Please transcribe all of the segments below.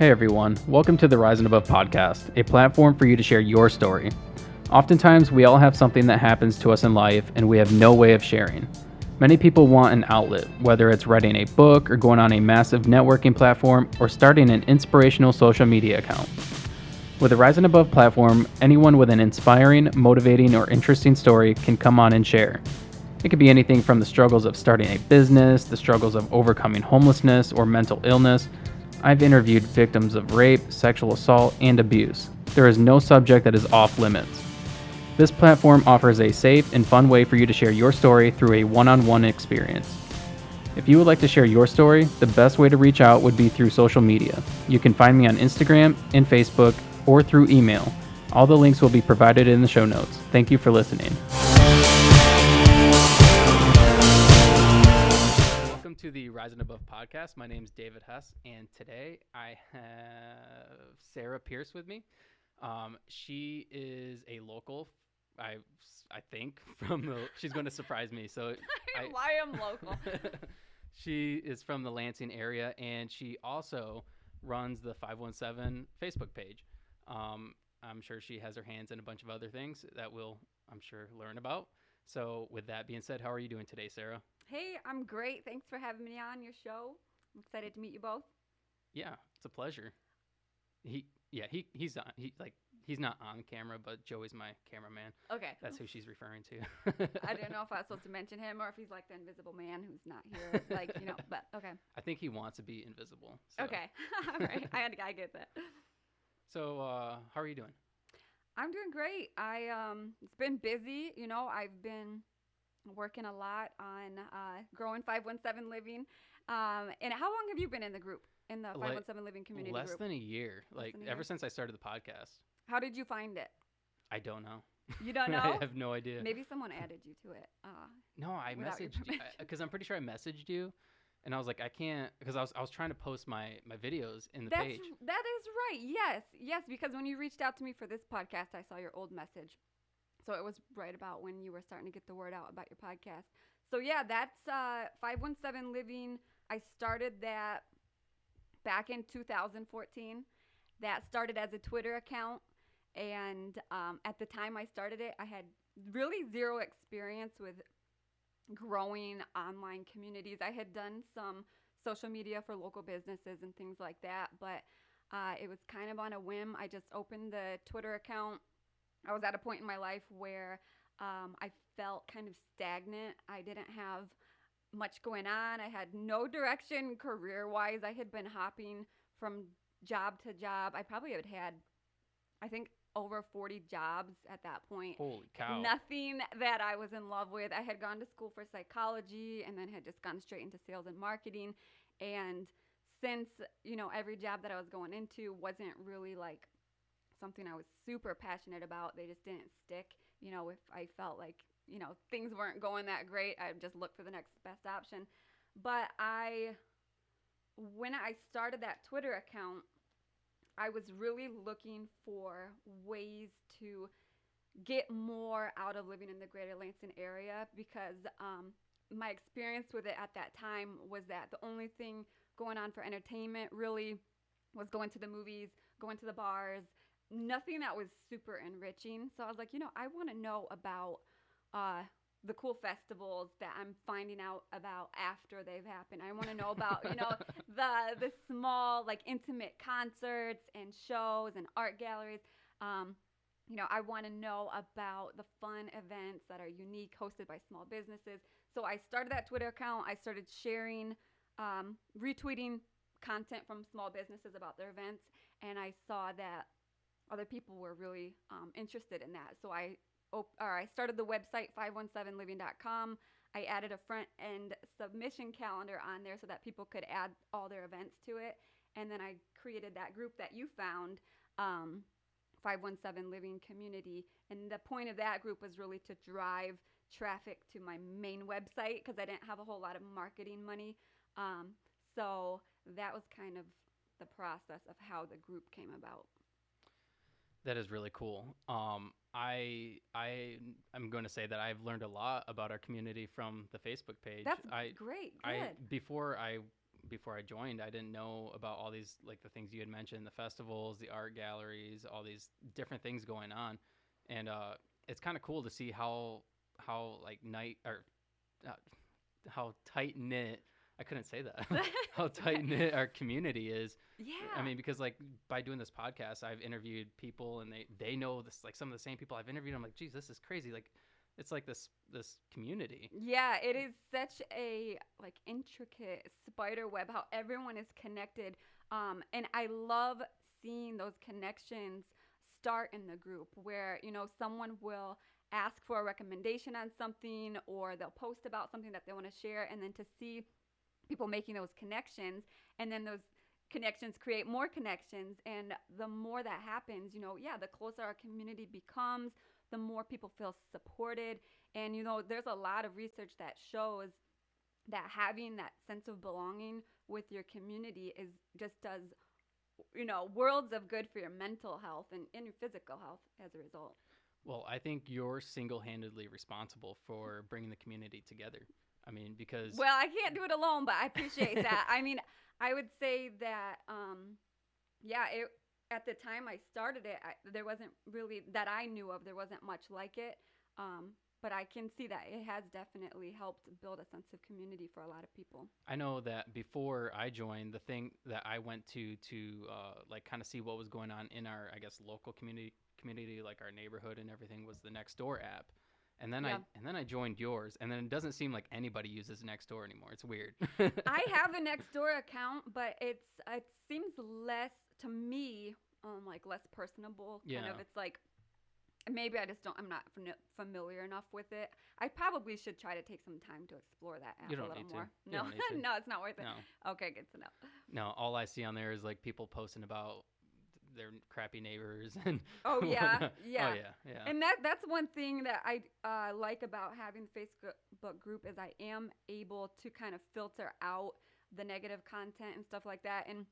Hey everyone, welcome to the Rise and Above podcast, a platform for you to share your story. Oftentimes, we all have something that happens to us in life and we have no way of sharing. Many people want an outlet, whether it's writing a book or going on a massive networking platform or starting an inspirational social media account. With the Rise and Above platform, anyone with an inspiring, motivating, or interesting story can come on and share. It could be anything from the struggles of starting a business, the struggles of overcoming homelessness or mental illness. I've interviewed victims of rape, sexual assault, and abuse. There is no subject that is off limits. This platform offers a safe and fun way for you to share your story through a one-on-one experience. If you would like to share your story, the best way to reach out would be through social media. You can find me on Instagram and Facebook or through email. All the links will be provided in the show notes. Thank you for listening. Welcome to the Rise and Above podcast. My name is David Hess, and today I have Sarah Pierce with me. She is a local, I think, she's going to surprise me. So I am local. She is from the Lansing area, and she also runs the 517 Facebook page. I'm sure she has her hands in a bunch of other things that we'll, I'm sure, learn about. So with that being said, how are you doing today, Sarah? Hey, I'm great. Thanks for having me on your show. I'm excited to meet you both. Yeah, it's a pleasure. He's not on camera, but Joey's my cameraman. Okay. That's who she's referring to. I didn't know if I was supposed to mention him or if he's like the invisible man who's not here. But okay. I think he wants to be invisible. So. Okay. All right. I get that. So, how are you doing? I'm doing great. It's been busy. I've been working a lot on growing 517 Living. And how long have you been in the group, in the 517 Living community less group? Than a year. Ever since I started the podcast. How did you find it? I don't know. You don't know? I have no idea. Maybe someone added you to it. No, I messaged you because I'm pretty sure I messaged you. And I was like, I can't, because I was trying to post my videos in the page. That is right. Yes, because when you reached out to me for this podcast, I saw your old message. So it was right about when you were starting to get the word out about your podcast. So yeah, that's 517 Living. I started that back in 2014. That started as a Twitter account. And at the time I started it, I had really zero experience with growing online communities. I had done some social media for local businesses and things like that, but it was kind of on a whim. I just opened the Twitter account. I was at a point in my life where I felt kind of stagnant. I didn't have much going on. I had no direction career-wise. I had been hopping from job to job. I probably had, I think, over 40 jobs at that point. Holy cow. Nothing that I was in love with. I had gone to school for psychology and then had just gone straight into sales and marketing. And since, every job that I was going into wasn't really like something I was super passionate about, they just didn't stick. If I felt like, things weren't going that great, I just looked for the next best option. But when I started that Twitter account, I was really looking for ways to get more out of living in the greater Lansing area because my experience with it at that time was that the only thing going on for entertainment really was going to the movies, going to the bars, nothing that was super enriching. So I was like, I want to know about the cool festivals that I'm finding out about after they've happened. I want to know about, the small, like, intimate concerts and shows and art galleries. I want to know about the fun events that are unique, hosted by small businesses. So I started that Twitter account. I started sharing, retweeting content from small businesses about their events. And I saw that other people were really interested in that. So I started the website 517living.com. I added a front end submission calendar on there so that people could add all their events to it. And then I created that group that you found, 517 Living Community. And the point of that group was really to drive traffic to my main website because I didn't have a whole lot of marketing money. So that was kind of the process of how the group came about. That is really cool. I'm going to say that I've learned a lot about our community from the Facebook page. That's great. Good. Before I before I joined, I didn't know about all these, like the things you had mentioned, the festivals, the art galleries, all these different things going on. And it's kind of cool to see how like night or uh, how tight knit. I couldn't say that. How tight knit our community is. I Yeah. mean, because like by doing this podcast, I've interviewed people, and they know this, like some of the same people I've interviewed. I'm like, geez, this is crazy. Like, it's like this community. Yeah, it is such a like intricate spider web how everyone is connected. And I love seeing those connections start in the group where, someone will ask for a recommendation on something or they'll post about something that they want to share, and then to see people making those connections, and then those connections create more connections, and the more that happens, yeah, the closer our community becomes, the more people feel supported. And there's a lot of research that shows that having that sense of belonging with your community is just does worlds of good for your mental health and your physical health as a result. Well, I think you're single-handedly responsible for bringing the community together. I mean, because Well, I can't do it alone, but I appreciate that. I mean, I would say that, yeah, at the time I started it, there wasn't really, that I knew of, there wasn't much like it. But I can see that it has definitely helped build a sense of community for a lot of people. I know that before I joined, the thing that I went to like kind of see what was going on in our, I guess, local community, like our neighborhood and everything, was the Nextdoor app. Yeah. And then I joined yours, and then it doesn't seem like anybody uses Nextdoor anymore. It's weird. I have a Nextdoor account, but it seems less to me, like less personable. Kind Yeah. of, it's like maybe I'm not familiar enough with it. I probably should try to take some time to explore that app You a don't little need to. more. You No, don't need to. no, it's not worth it. No. Okay, good to know. No, all I see on there is like people posting about their crappy neighbors and Oh yeah, whatnot. yeah. Oh yeah. And that's one thing that I like about having the Facebook group is I am able to kind of filter out the negative content and stuff like that. And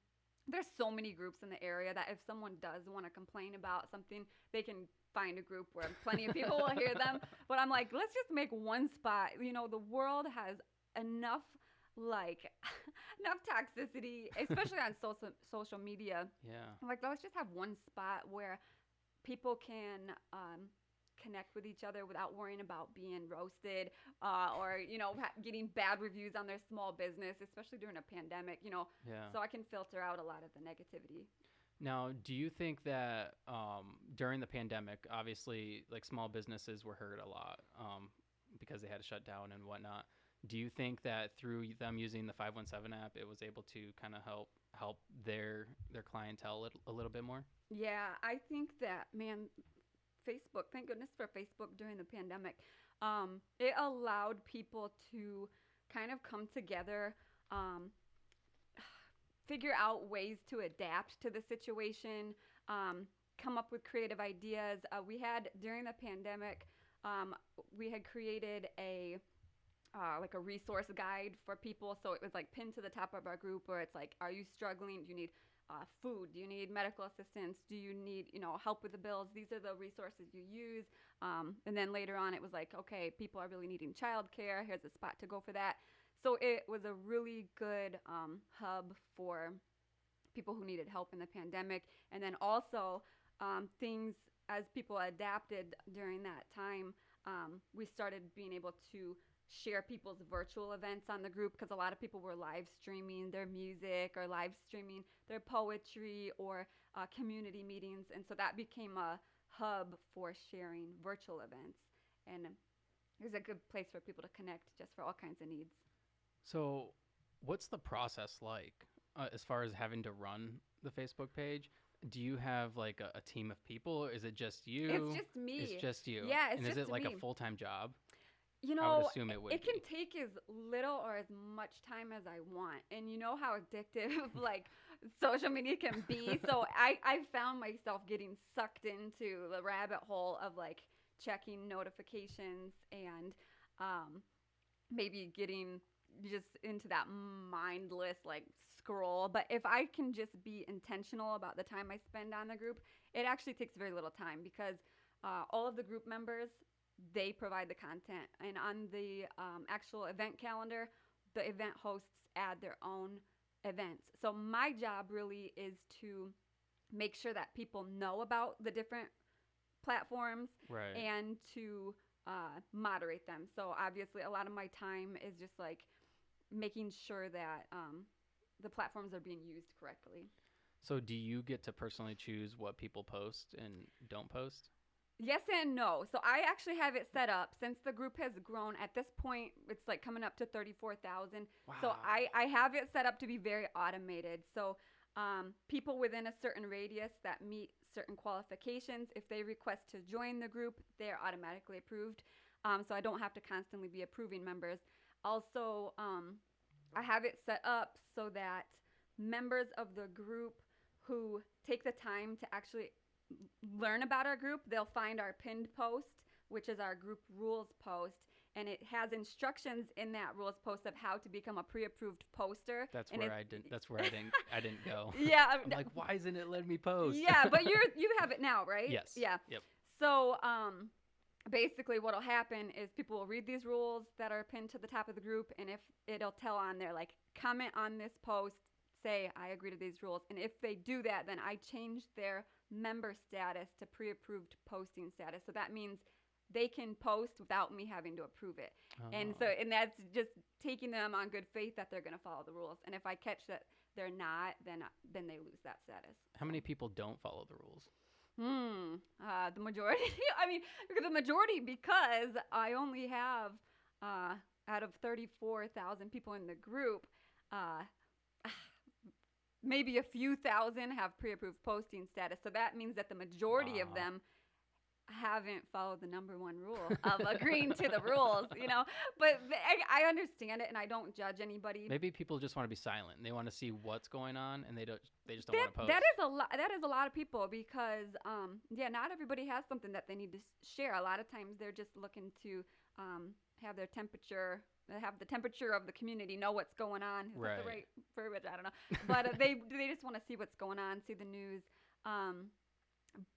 there's so many groups in the area that if someone does want to complain about something, they can find a group where plenty of people will hear them. But I'm like, let's just make one spot. The world has enough like enough toxicity, especially on social media. Yeah. Like, let's just have one spot where people can connect with each other without worrying about being roasted, or getting bad reviews on their small business, especially during a pandemic. Yeah. So I can filter out a lot of the negativity. Now, do you think that during the pandemic, obviously, like small businesses were hurt a lot because they had to shut down and whatnot? Do you think that through them using the 517 app, it was able to kind of help their clientele a little bit more? Yeah, I think that, man, Facebook, thank goodness for Facebook during the pandemic. It allowed people to kind of come together, um, figure out ways to adapt to the situation, come up with creative ideas. We had, during the pandemic, we had created a like a resource guide for people. So it was like pinned to the top of our group where it's like, are you struggling? Do you need food? Do you need medical assistance? Do you need, help with the bills? These are the resources you use. And then later on, it was like, okay, people are really needing childcare. Here's a spot to go for that. So it was a really good hub for people who needed help in the pandemic. And then also things, as people adapted during that time, we started being able to share people's virtual events on the group, because a lot of people were live streaming their music or live streaming their poetry or community meetings. And so that became a hub for sharing virtual events. And it was a good place for people to connect just for all kinds of needs. So, what's the process like as far as having to run the Facebook page? Do you have like a team of people, or is it just you? It's just me. It's just you. Yeah, it's and just is it like me. a full-time job? You I would know, assume it would it can be. take as little or as much time as I want. And you know how addictive like social media can be. So I found myself getting sucked into the rabbit hole of like checking notifications and maybe getting just into that mindless like scroll. But if I can just be intentional about the time I spend on the group, it actually takes very little time, because all of the group members, they provide the content, and on the actual event calendar, the event hosts add their own events. So my job really is to make sure that people know about the different platforms Right. and to moderate them. So obviously, a lot of my time is just like making sure that the platforms are being used correctly. So do you get to personally choose what people post and don't post? Yes and no. So I actually have it set up since the group has grown. At this point, it's like coming up to 34,000. Wow. So I have it set up to be very automated. So people within a certain radius that meet certain qualifications, if they request to join the group, they're automatically approved. So I don't have to constantly be approving members. Also, I have it set up so that members of the group who take the time to actually learn about our group, they'll find our pinned post, which is our group rules post, and it has instructions in that rules post of how to become a pre-approved poster. That's and where I didn't. That's where I didn't go. Yeah, I'm like, why isn't it letting me post? yeah, but you have it now, right? Yes. Yeah. Yep. So basically, what'll happen is people will read these rules that are pinned to the top of the group, and if it'll tell on there like comment on this post, say I agree to these rules, and if they do that, then I change their member status to pre-approved posting status. So that means they can post without me having to approve it. And so, and that's just taking them on good faith that they're going to follow the rules. And if I catch that they're not, then they lose that status. How many people don't follow the rules? The majority. I mean, the majority, because I only have out of 34,000 people in the group, maybe a few thousand have pre-approved posting status. So that means that the majority of them haven't followed the number one rule of agreeing to the rules, you know. But I understand it, and I don't judge anybody. Maybe people just want to be silent. And they want to see what's going on, and they just don't want to post. That is a lot of people because not everybody has something that they need to share. A lot of times they're just looking to have their temperature. Have the temperature of the community, know what's going on. Is that the right verbiage? I don't know. But they just want to see what's going on, see the news.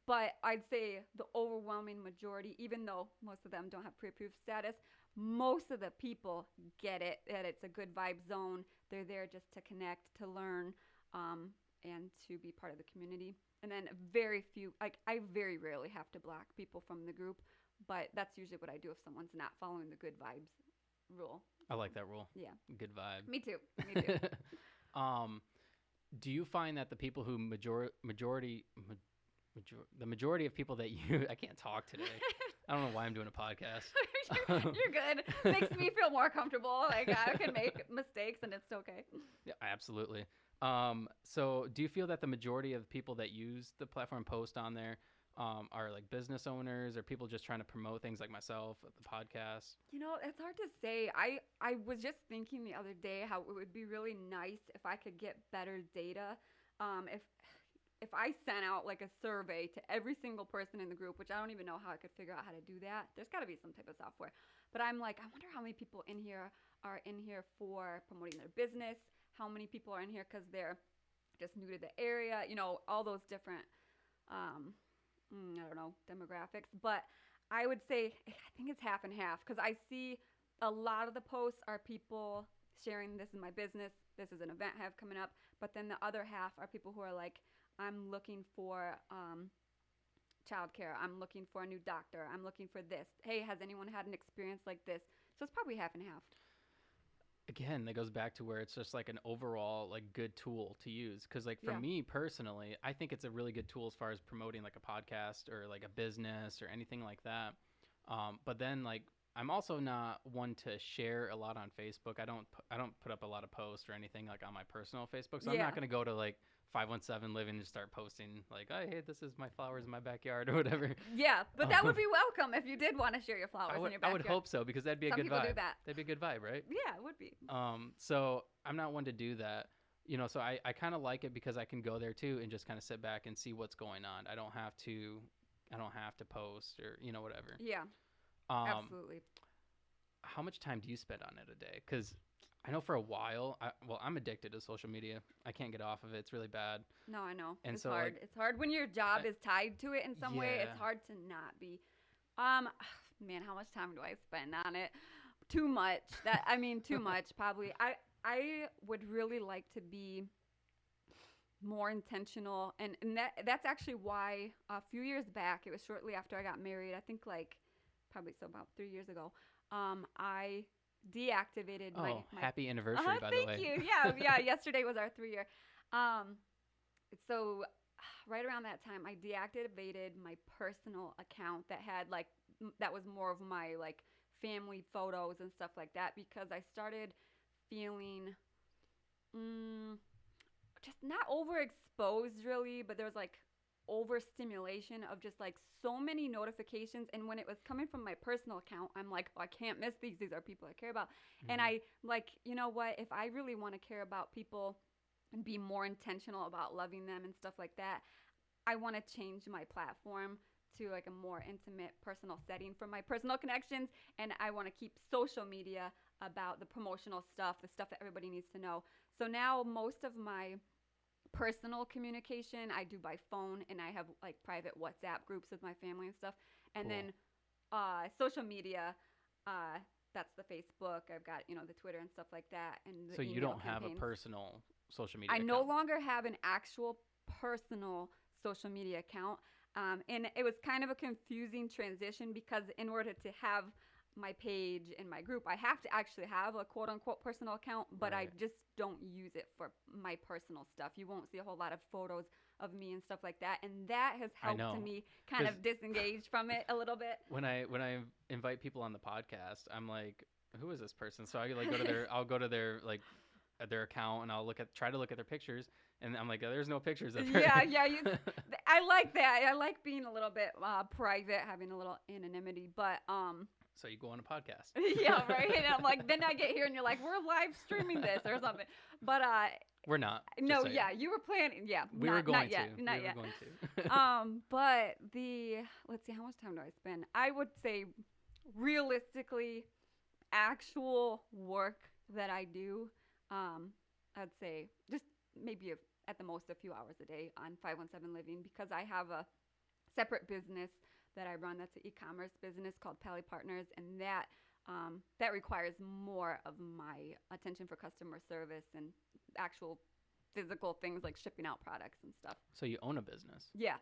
But I'd say the overwhelming majority, even though most of them don't have pre-approved status, most of the people get it, that it's a good vibe zone. They're there just to connect, to learn, and to be part of the community. And then very few, like I very rarely have to block people from the group, but that's usually what I do if someone's not following the good vibes rule. I like that rule. Yeah. Good vibe. Me too. Me too. Do you find that the people who the majority of people that you I can't talk today. I don't know why I'm doing a podcast. You're good. Makes me feel more comfortable. Like I can make mistakes and it's okay. Yeah, absolutely. So do you feel that the majority of people that use the platform post on there are like business owners or people just trying to promote things like myself, the podcast? You know, it's hard to say. I was just thinking the other day how it would be really nice if I could get better data. If I sent out like a survey to every single person in the group, which I don't even know how I could figure out how to do that. There's got to be some type of software. But I'm like, I wonder how many people in here are in here for promoting their business. How many people are in here because they're just new to the area. You know, all those different, I don't know, demographics. But I would say, I think it's half and half because I see a lot of the posts are people sharing this is my business. This is an event I have coming up. But then the other half are people who are like, I'm looking for childcare. I'm looking for a new doctor. I'm looking for this. Hey, has anyone had an experience like this? So it's probably half and half. Again, that goes back to where it's just like an overall like good tool to use. Because like for me personally, I think it's a really good tool as far as promoting like a podcast or like a business or anything like that. But then like I'm also not one to share a lot on Facebook. I don't put up a lot of posts or anything like on my personal Facebook. So I'm not going to go to like 517 Living and start posting like, oh, hey, this is my flowers in my backyard or whatever. Yeah, but that would be welcome if you did want to share your flowers in your backyard. I would hope so because that'd be a good vibe. Some people do that. That'd be a good vibe, right? Yeah, it would be. So I'm not one to do that. You know, so I kind of like it because I can go there too and just kind of sit back and see what's going on. I don't have to post or, you know, whatever. Yeah, absolutely. How much time do you spend on it a day? Because I know for a while, I'm addicted to social media. I can't get off of it. It's really bad. No, I know. And it's so, hard. like, it's hard when your job is tied to it in some way. It's hard to not be. Man, how much time do I spend on it? Too much. Too much. Probably. I would really like to be more intentional, and that's actually why a few years back, it was shortly after I got married, I think like probably so about 3 years ago, I deactivated Oh, my happy anniversary, by the thank way. you. Yeah, yeah, yesterday was our 3 year. um so right around that time I deactivated my personal account that had like that was more of my like family photos and stuff like that, because I started feeling mm, just not overexposed really, but there was like overstimulation of just like so many notifications. And when it was coming from my personal account, I'm like, oh, I can't miss these. These are people I care about. And Hmm. I like, you know what? If I really want to care about people and be more intentional about loving them and stuff like that, I want to change my platform to like a more intimate personal setting for my personal connections, and I want to keep social media about the promotional stuff, the stuff that everybody needs to know. So now most of my personal communication I do by phone, and I have like private WhatsApp groups with my family and stuff. And Cool. then social media, uh, that's the Facebook. I've got, the Twitter and stuff like that, and the So you email don't have a campaigns. personal social media I no account. longer have an actual personal social media account. And it was kind of a confusing transition because in order to have my page and my group, I have to actually have a quote unquote personal account, but I Right. just don't use it for my personal stuff. You won't see a whole lot of photos of me and stuff like that. And that has I helped to know. me kind Because of disengage from it a little bit. when I invite people on the podcast, I'm like, who is this person? So I like go to their I'll go to their like their account and I'll try to look at their pictures, and I'm like, oh, there's no pictures of her. Yeah, yeah. I like that. I like being a little bit private, having a little anonymity. But So you go on a podcast. yeah, right. And I'm like, then I get here and you're like, we're live streaming this or something. But We're not. Just no, saying. yeah, you were planning. Yeah, We were going not to. yet, We not were yet. going to. But let's see, how much time do I spend? I would say, realistically, actual work that I do, I'd say just maybe at the most a few hours a day on 517 Living, because I have a separate business that I run. That's an e-commerce business called Pally Partners, and that requires more of my attention for customer service and actual physical things like shipping out products and stuff. So you own a business. Yeah,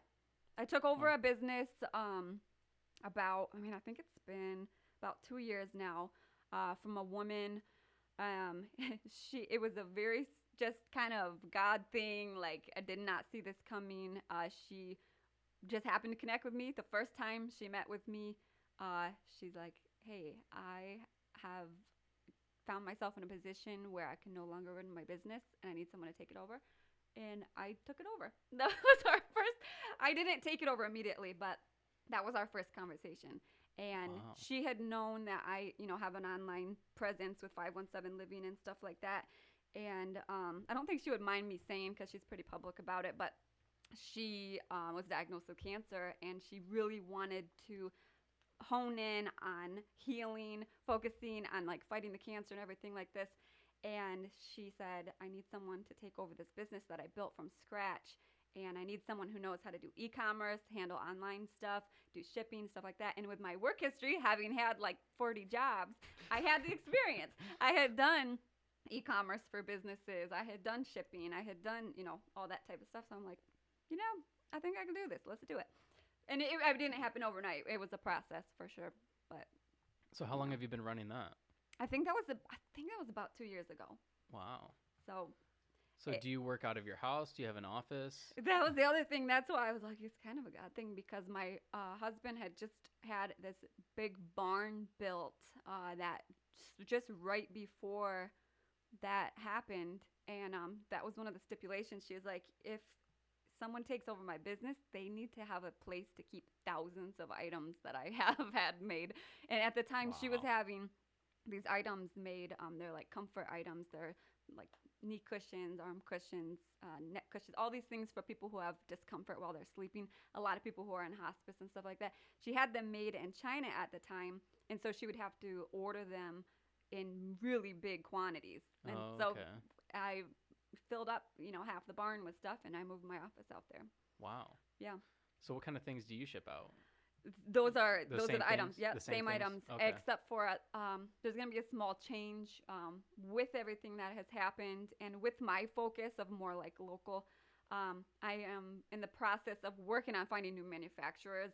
I took over Oh. a business I think it's been about 2 years now, from a woman. Um, it was a very just kind of God thing. Like I did not see this coming. She just happened to connect with me the first time she met with me. She's like, "Hey, I have found myself in a position where I can no longer run my business, and I need someone to take it over." And I took it over. That was our first. I didn't take it over immediately, but that was our first conversation. And Wow. she had known that I, have an online presence with 517 Living and stuff like that. And I don't think she would mind me saying, because she's pretty public about it, but she was diagnosed with cancer, and she really wanted to hone in on healing, focusing on like fighting the cancer and everything like this. And she said, I need someone to take over this business that I built from scratch. And I need someone who knows how to do e-commerce, handle online stuff, do shipping, stuff like that. And with my work history, having had like 40 jobs, I had the experience. I had done e-commerce for businesses. I had done shipping. I had done, all that type of stuff. So I'm like, I think I can do this. Let's do it. And it didn't happen overnight. It was a process for sure. But So how long have you been running that? I think that was about 2 years ago. Wow. So So it, do you work out of your house? Do you have an office? that was the other thing. That's why I was like, it's kind of a God thing, because my husband had just had this big barn built that just right before that happened. And that was one of the stipulations. She was like, if someone takes over my business, they need to have a place to keep thousands of items that I have had made. And at the time, she was Wow. having these items made. They're like comfort items. They're like knee cushions, arm cushions, neck cushions, all these things for people who have discomfort while they're sleeping. A lot of people who are in hospice and stuff like that. She had them made in China at the time, and so she would have to order them in really big quantities. And Oh, so okay. I filled up, half the barn with stuff, and I moved my office out there. Wow. Yeah. So what kind of things do you ship out? Those are same the items. things? Yeah, The same same things? items. Okay. Except for there's gonna be a small change with everything that has happened, and with my focus of more like local. I am in the process of working on finding new manufacturers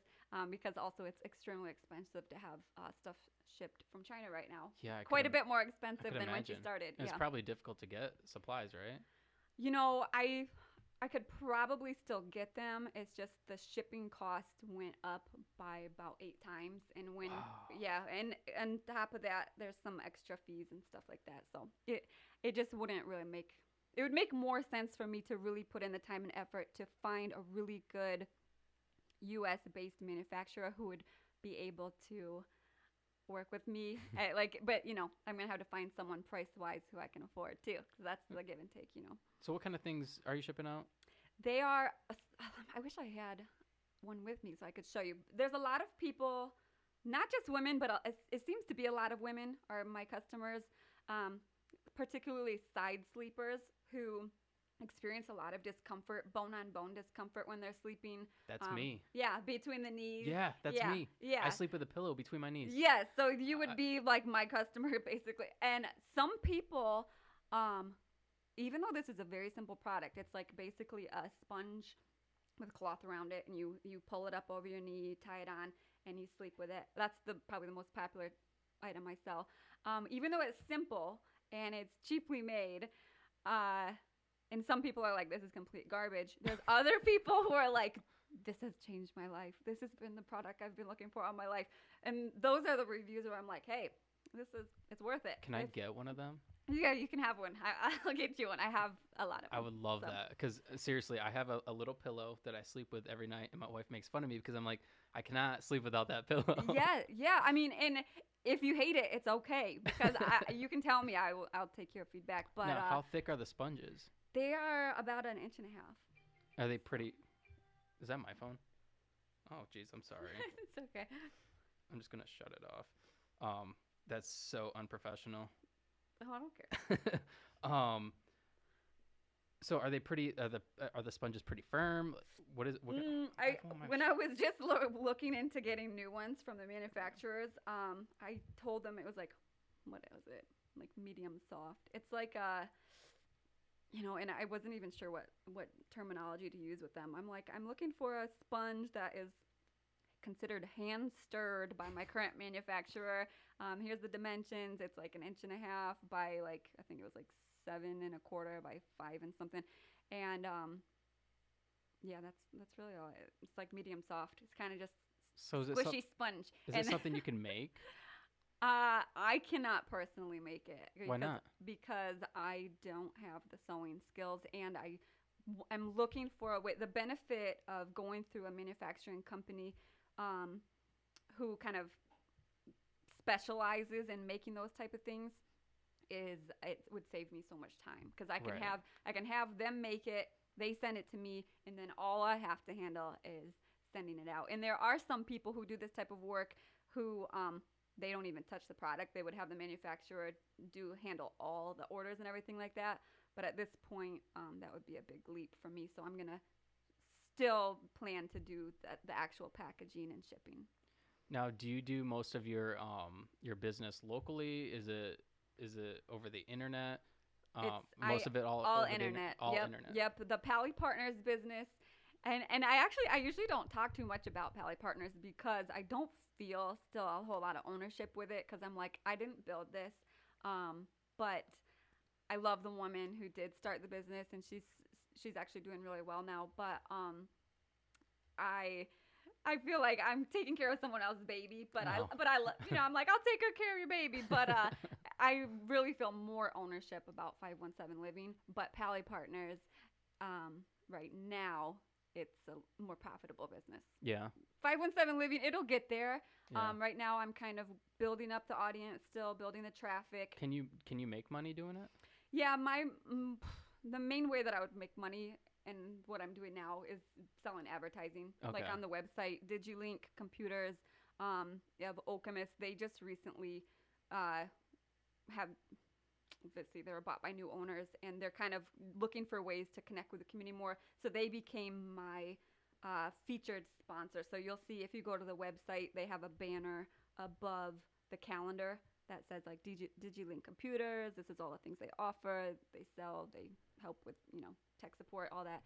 because also it's extremely expensive to have stuff shipped from China right now. Yeah, Quite a bit more I could expensive than when she imagine. started. And it's Yeah. probably difficult to get supplies, right? You know, I could probably still get them. It's just the shipping cost went up by about 8 times, and when Wow. yeah, and on top of that, there's some extra fees and stuff like that. So it just wouldn't really make it would make more sense for me to really put in the time and effort to find a really good U.S. based manufacturer who would be able to work with me. But I'm gonna have to find someone price wise who I can afford too, because that's the give and take. So what kind of things are you shipping out? They are. I wish I had one with me so I could show you. There's a lot of people, not just women, but it seems to be a lot of women are my customers, um, particularly side sleepers who experience a lot of discomfort, bone on bone discomfort when they're sleeping. That's me. Yeah, between the knees. Yeah, that's Yeah, me. I yeah. sleep with a pillow between my knees. Yes, so you I, would be like my customer basically. And some people, um, even though this is a very simple product, it's like basically a sponge with cloth around it, and you pull it up over your knee, tie it on, and you sleep with it. That's probably the most popular item I sell. Even though it's simple and it's cheaply made, uh, and some people are like, this is complete garbage. There's other people who are like, this has changed my life. This has been the product I've been looking for all my life. And those are the reviews where I'm like, hey, it's worth it. can I get one of them? Yeah, you can have one. I'll get you one. I have a lot of them. I would love so. that because seriously, I have a little pillow that I sleep with every night, and my wife makes fun of me because I'm like, I cannot sleep without that pillow. Yeah. I mean, and if you hate it, it's okay because you can tell me. I'll take your feedback. But Now, how thick are the sponges? they are about an inch and a half. Are they pretty? Is that my phone? Oh, geez, I'm sorry. It's okay. I'm just gonna shut it off. That's so unprofessional. Oh, I don't care. um, so are they pretty? Are the sponges pretty firm? What is? What, When I was just looking into getting new ones from the manufacturers, I told them it was like, what was it? Like medium soft. It's like and I wasn't even sure what terminology to use with them. I'm like, I'm looking for a sponge that is considered hand stirred by my current manufacturer. Here's the dimensions. It's like an inch and a half by like, I think it was like 7 1/4 by 5 and something. And yeah, that's really all. It's like medium soft. It's kind of just so is it squishy sponge. Is it something you can make? I cannot personally make it. Why not? Because I don't have the sewing skills, and I'm looking for a way. The benefit of going through a manufacturing company who kind of specializes in making those type of things is it would save me so much time because I can have them make it, they send it to me, and then all I have to handle is sending it out. And there are some people who do this type of work who they don't even touch the product. They would have the manufacturer handle all the orders and everything like that. But at this point, that would be a big leap for me. So I'm gonna still plan to do the actual packaging and shipping. Now, do you do most of your business locally? Is it over the internet? Most of it all over internet. All Yep, internet. Yep. The Pally Partners business, and I usually don't talk too much about Pally Partners because I don't feel still a whole lot of ownership with it because I'm like, I didn't build this, but I love the woman who did start the business, and she's actually doing really well now. But I feel like I'm taking care of someone else's baby, but Oh. I'm like, I'll take good care of your baby, but I really feel more ownership about 517 Living, but Pally Partners, right now it's a more profitable business. Yeah. 517 Living, it'll get there. Yeah. Right now I'm kind of building up the audience, still building the traffic. Can you make money doing it? Yeah, the main way that I would make money and what I'm doing now is selling advertising, like on the website. DigiLink Computers, you have Okemos. They just recently they were bought by new owners, and they're kind of looking for ways to connect with the community more. So they became my featured sponsor. So you'll see if you go to the website, they have a banner above the calendar that says like DigiLink Computers. This is all the things they offer. They sell. They help with tech support, all that.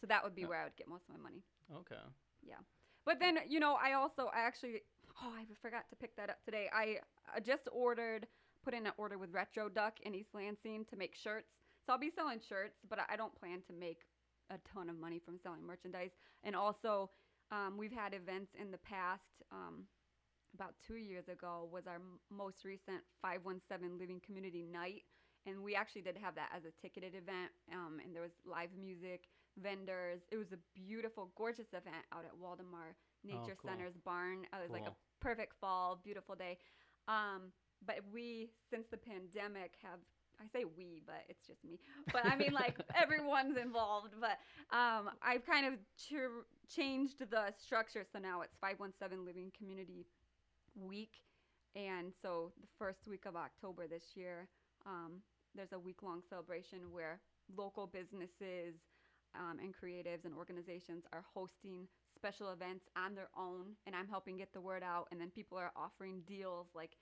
So that would be where I would get most of my money. Okay. Yeah. But then, I forgot to pick that up today. I just put in an order with Retro Duck in East Lansing to make shirts. So I'll be selling shirts, but I don't plan to make a ton of money from selling merchandise. And also, we've had events in the past. About 2 years ago was our most recent 517 Living Community Night. And we actually did have that as a ticketed event. And there was live music, vendors. It was a beautiful, gorgeous event out at Waldemar Nature Center's barn. It was like a perfect fall, beautiful day. But we, since the pandemic, I say we, but it's just me. But I mean, like, everyone's involved. But I've kind of changed the structure. So now it's 517 Living Community Week. And so the first week of October this year, there's a week-long celebration where local businesses and creatives and organizations are hosting special events on their own, and I'm helping get the word out. And then people are offering deals like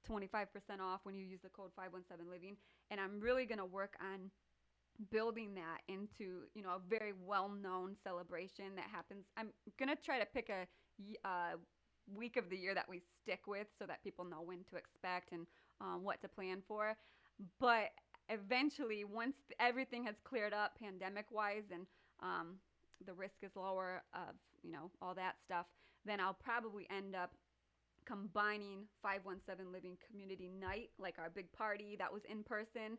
25% off when you use the code 517 Living. And I'm really going to work on building that into a very well-known celebration that happens. I'm going to try to pick a week of the year that we stick with so that people know when to expect and what to plan for. But eventually, once everything has cleared up pandemic-wise and the risk is lower of all that stuff, then I'll probably end up combining 517 Living Community Night, like our big party that was in person,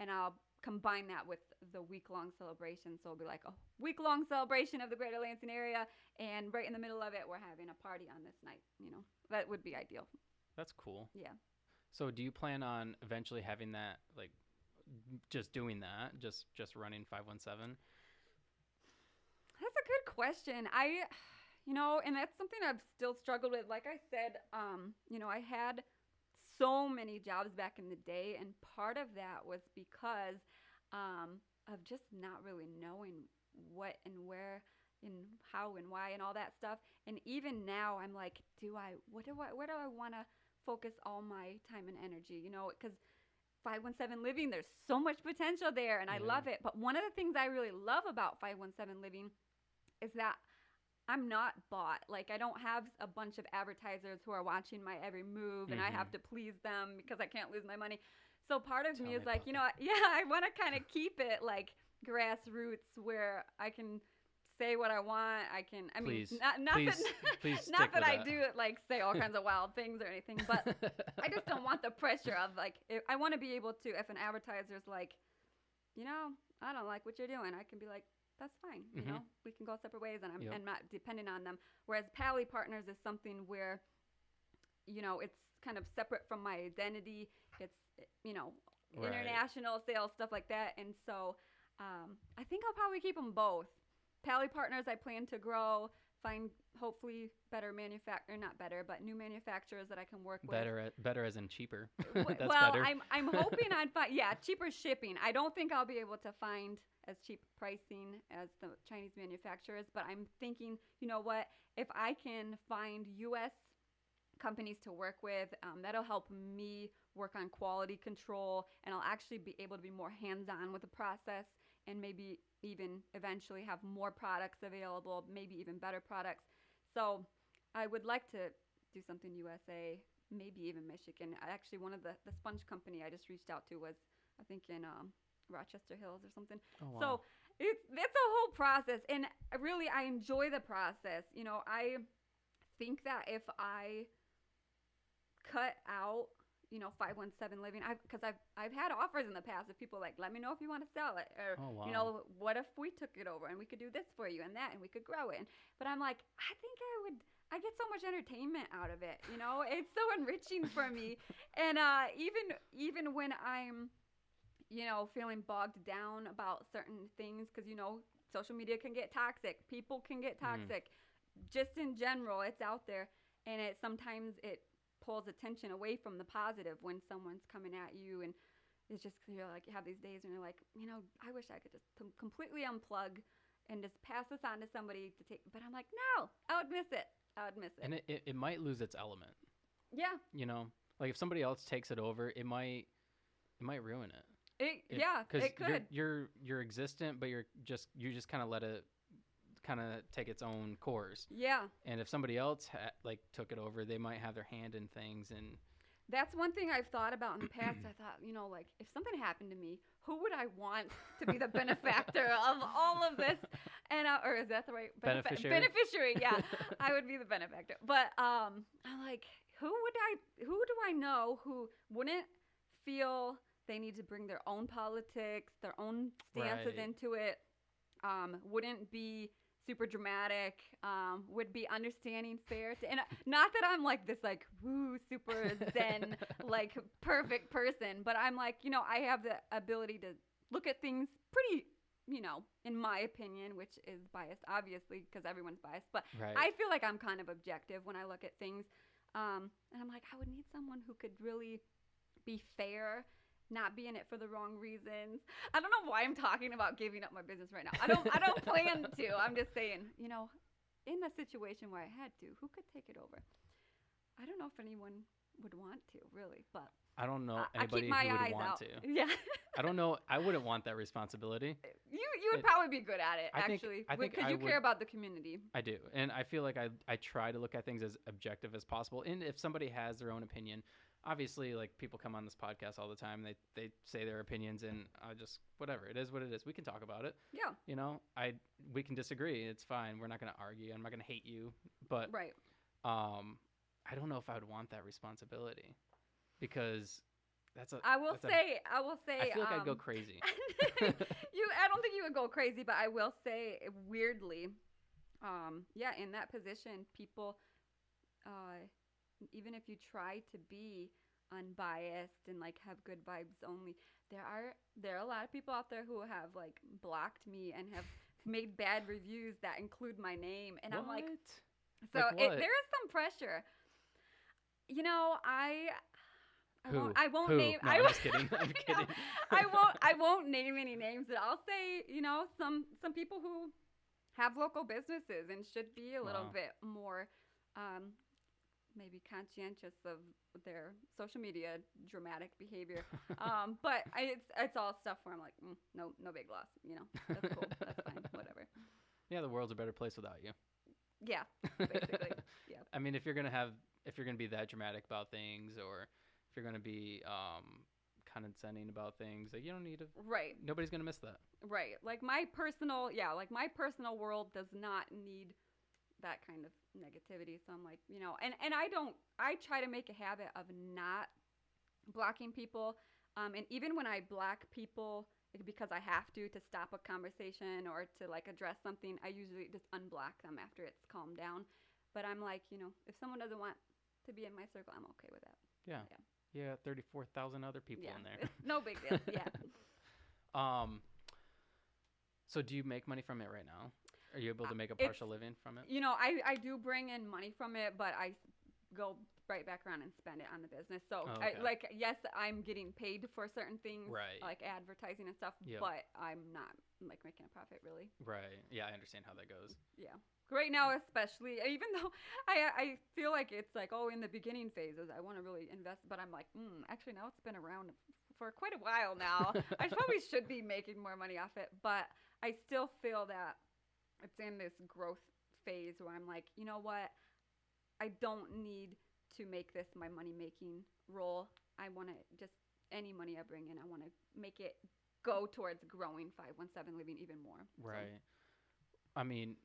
and I'll combine that with the week-long celebration. So it'll be like a week-long celebration of the Greater Lansing area, and right in the middle of it, we're having a party on this night. That would be ideal. That's cool. Yeah. So do you plan on eventually having that, like, just doing that, just running 517? That's a good question. And that's something I've still struggled with. Like I said, I had so many jobs back in the day, and part of that was because of just not really knowing what and where and how and why and all that stuff. And even now, I'm like, where do I want to focus all my time and energy? Because 517 Living, there's so much potential there, and I love it. But one of the things I really love about 517 Living is that I'm not bought. Like, I don't have a bunch of advertisers who are watching my every move, and I have to please them because I can't lose my money. So part of me is like, I want to kind of keep it like grassroots where I can say what I want. Please not that I do like say all kinds of wild things or anything, but I just don't want the pressure of like, I want to be able to, if an advertiser's like, I don't like what you're doing, I can be like, that's fine. We can go separate ways, and I'm not dependent on them. Whereas Pally Partners is something where, it's kind of separate from my identity. It's, international sales, stuff like that. And so I think I'll probably keep them both. Pally Partners, I plan to grow, find hopefully new manufacturers that I can work with. Better as in cheaper. That's better. I'm hoping cheaper shipping. I don't think I'll be able to find as cheap pricing as the Chinese manufacturers, but I'm thinking, if I can find U.S. companies to work with, that'll help me work on quality control, and I'll actually be able to be more hands-on with the process, and maybe even eventually have more products available, maybe even better products. So I would like to do something USA, maybe even Michigan. Actually, one of the sponge company I just reached out to was, I think, in Rochester Hills or something. Oh, wow. So that's a whole process, and really I enjoy the process. I think that if I cut out 517 Living, because I've had offers in the past of people like, let me know if you want to sell it, or oh, wow. what if we took it over and we could do this for you and that, and we could grow it. But I'm like, I think I get so much entertainment out of it. It's so enriching for me. And even when I'm feeling bogged down about certain things, because social media can get toxic, people can get toxic, just in general, it's out there, and sometimes it pulls attention away from the positive when someone's coming at you, and it's just, you're like, you have these days and you're like, I wish I could just completely unplug and just pass this on to somebody to take. But I'm like, no, I would miss it. I would miss it. And it might lose its element. Yeah. You know, like if somebody else takes it over, it might ruin it. It could. You're existent, but you just kind of let it kind of take its own course. Yeah. And if somebody else took it over, they might have their hand in things. And that's one thing I've thought about in the past. I thought, like if something happened to me, who would I want to be the benefactor of all of this? And or is that the right beneficiary? Yeah, I would be the benefactor. But I'm like, who do I know who wouldn't feel they need to bring their own politics, their own stances into it, wouldn't be super dramatic, would be understanding, fair, and not that I'm like this like woo super zen like perfect person, but I'm like, I have the ability to look at things pretty, in my opinion, which is biased obviously because everyone's biased, but I feel like I'm kind of objective when I look at things, and I'm like, I would need someone who could really be fair, not be in it for the wrong reasons. I don't know why I'm talking about giving up my business right now. I don't plan to. I'm just saying, in a situation where I had to, who could take it over? I don't know if anyone would want to, really, but I don't know anybody who would want to. Yeah. I don't know. I wouldn't want that responsibility. You would probably be good at it, actually, because you care about the community. I do, and I feel like I try to look at things as objective as possible. And if somebody has their own opinion, obviously, like people come on this podcast all the time, they say their opinions, and I just whatever, it is what it is. We can talk about it. Yeah. We can disagree. It's fine. We're not going to argue. I'm not going to hate you, but I don't know if I would want that responsibility, because I will say I feel like I'd go crazy. I don't think you would go crazy, but I will say weirdly, in that position, people, even if you try to be unbiased and like have good vibes only, there are a lot of people out there who have like blocked me and have made bad reviews that include my name, and I'm like, so there is some pressure. I won't name. No, I'm just kidding. I'm kidding. I won't name any names, but I'll say, some people who have local businesses and should be a little bit more, maybe conscientious of their social media dramatic behavior. But it's all stuff where I'm like, no big loss. That's cool. That's fine. Whatever. Yeah, the world's a better place without you. Yeah, basically. Yeah. I mean, if you're gonna be that dramatic about things, or if you're gonna be condescending about things, like you don't need to. Right. Nobody's gonna miss that. Right. Like my personal world does not need that kind of negativity. So I'm like, and I try to make a habit of not blocking people. And even when I block people, because I have to stop a conversation or to like address something, I usually just unblock them after it's calmed down. But I'm like, if someone doesn't want to be in my circle, I'm okay with that. Yeah, 34,000 other people in there. It's no big deal. Yeah. So do you make money from it right now? Are you able to make a partial living from it? I do bring in money from it, but I go right back around and spend it on the business. So yes, I'm getting paid for certain things, like advertising and stuff, but I'm not like making a profit really. Right. Yeah, I understand how that goes. Yeah. Right now, especially, even though I feel like it's like, in the beginning phases, I want to really invest, but I'm like, actually now it's been around for quite a while now. I probably should be making more money off it, but I still feel that it's in this growth phase where I'm like, you know what? I don't need to make this my money-making role. I want to just, any money I bring in, I want to make it go towards growing 517 Living even more. Right. So. I mean,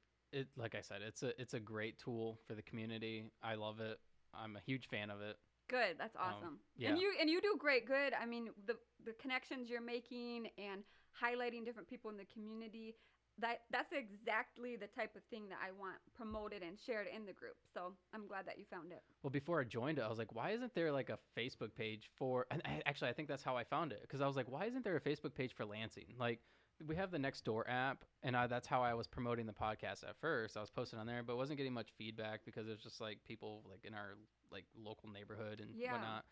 like I said, it's a great tool for the community. I love it. I'm a huge fan of it. Good. That's awesome. Yeah. And you do great. Good. I mean, the connections you're making and highlighting different people in the community, that's exactly the type of thing that I want promoted and shared in the group. So I'm glad that you found it. Well, before I joined it, I was like, why isn't there like a Facebook page for, and actually I think that's how I found it. Cause I was like, why isn't there a Facebook page for Lansing? Like we have the Nextdoor app, and that's how I was promoting the podcast at first. I was posting on there, but wasn't getting much feedback because it was just like people like in our like local neighborhood and whatnot.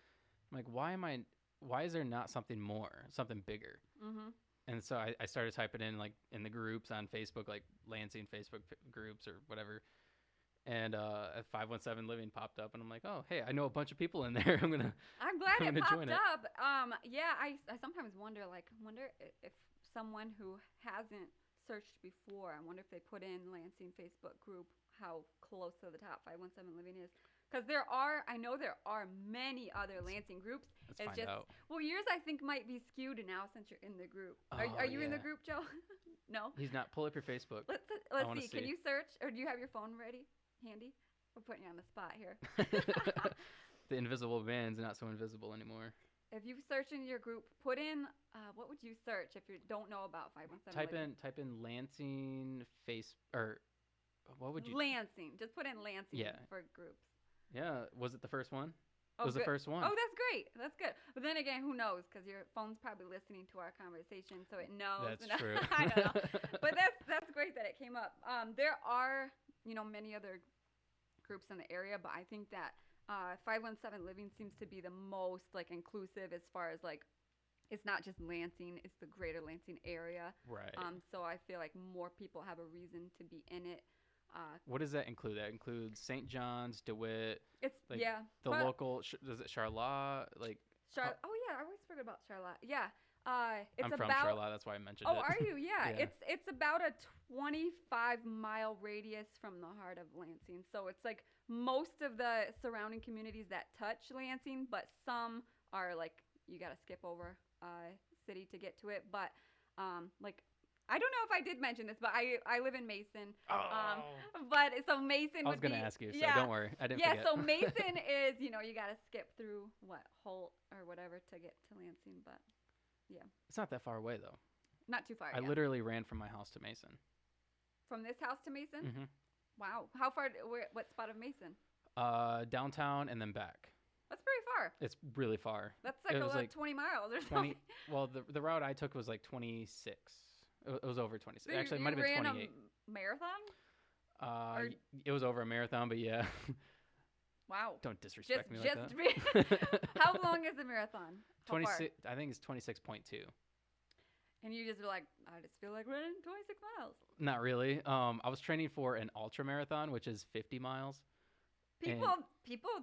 I'm like, why is there not something bigger? Mm-hmm. And so I started typing in like in the groups on Facebook, like Lansing Facebook groups or whatever. And 517 Living popped up, and I'm like, oh, hey, I know a bunch of people in there. I'm glad I'm it gonna popped join it. up. Yeah, I sometimes wonder, like, if someone who hasn't searched before, I wonder if they put in Lansing Facebook group, how close to the top 517 Living is. Because I know there are many other Lansing groups. Let's It's find just, out. well, yours I think might be skewed now since you're in the group. Are Oh you in the yeah. group, Joe? No. He's not. Pull up your Facebook. Let's wanna see. Can see. you search, or do you have your phone ready, handy? We're putting you on the spot here. The invisible man's not so invisible anymore. If you search in your group, put in what would you search if you don't know about 517? Type in Lansing face or what would you? Lansing. Just put in Lansing Yeah. for groups. Yeah. Was it the first one? Oh, It was good. the first one. Oh, that's great. That's good. But then again, who knows? Because your phone's probably listening to our conversation, so it knows. That's true. I don't know. But that's great that it came up. There are many other groups in the area, but I think that 517 Living seems to be the most like inclusive as far as like it's not just Lansing, it's the greater Lansing area. Right. So I feel like more people have a reason to be in it. What does that include? That includes St. John's, DeWitt, It's like yeah. the local. Does it Charlotte? Like Charlotte. Oh yeah, I always forget about Charlotte. Yeah. It's I'm from about. Charlotte. That's why I mentioned Oh, it. are you? Yeah. Yeah. It's about a 25-mile radius from the heart of Lansing. So it's like most of the surrounding communities that touch Lansing, but some are like you got to skip over city to get to it. But like I don't know if I did mention this, but I live in Mason. Oh. But so Mason I was would be. gonna ask you, so yeah, don't worry. I didn't yeah, forget. so Mason is, you got to skip through Holt or whatever to get to Lansing, but yeah. It's not that far away though. Not too far. I literally ran from my house to Mason. From this house to Mason? Mm-hmm. Wow. How far? What spot of Mason? Downtown and then back. That's pretty far. It's really far. That's like It was like 20 miles or 20. something. Well, the route I took was like 26. It was over 26. So Actually, it you might have been ran 28. a marathon? It was over a marathon, but yeah. Wow. Don't disrespect me like that. How long is the marathon? How far? 26. I think it's 26.2. And you just were like, I just feel like running 26 miles. Not really. I was training for an ultra marathon, which is 50 miles. People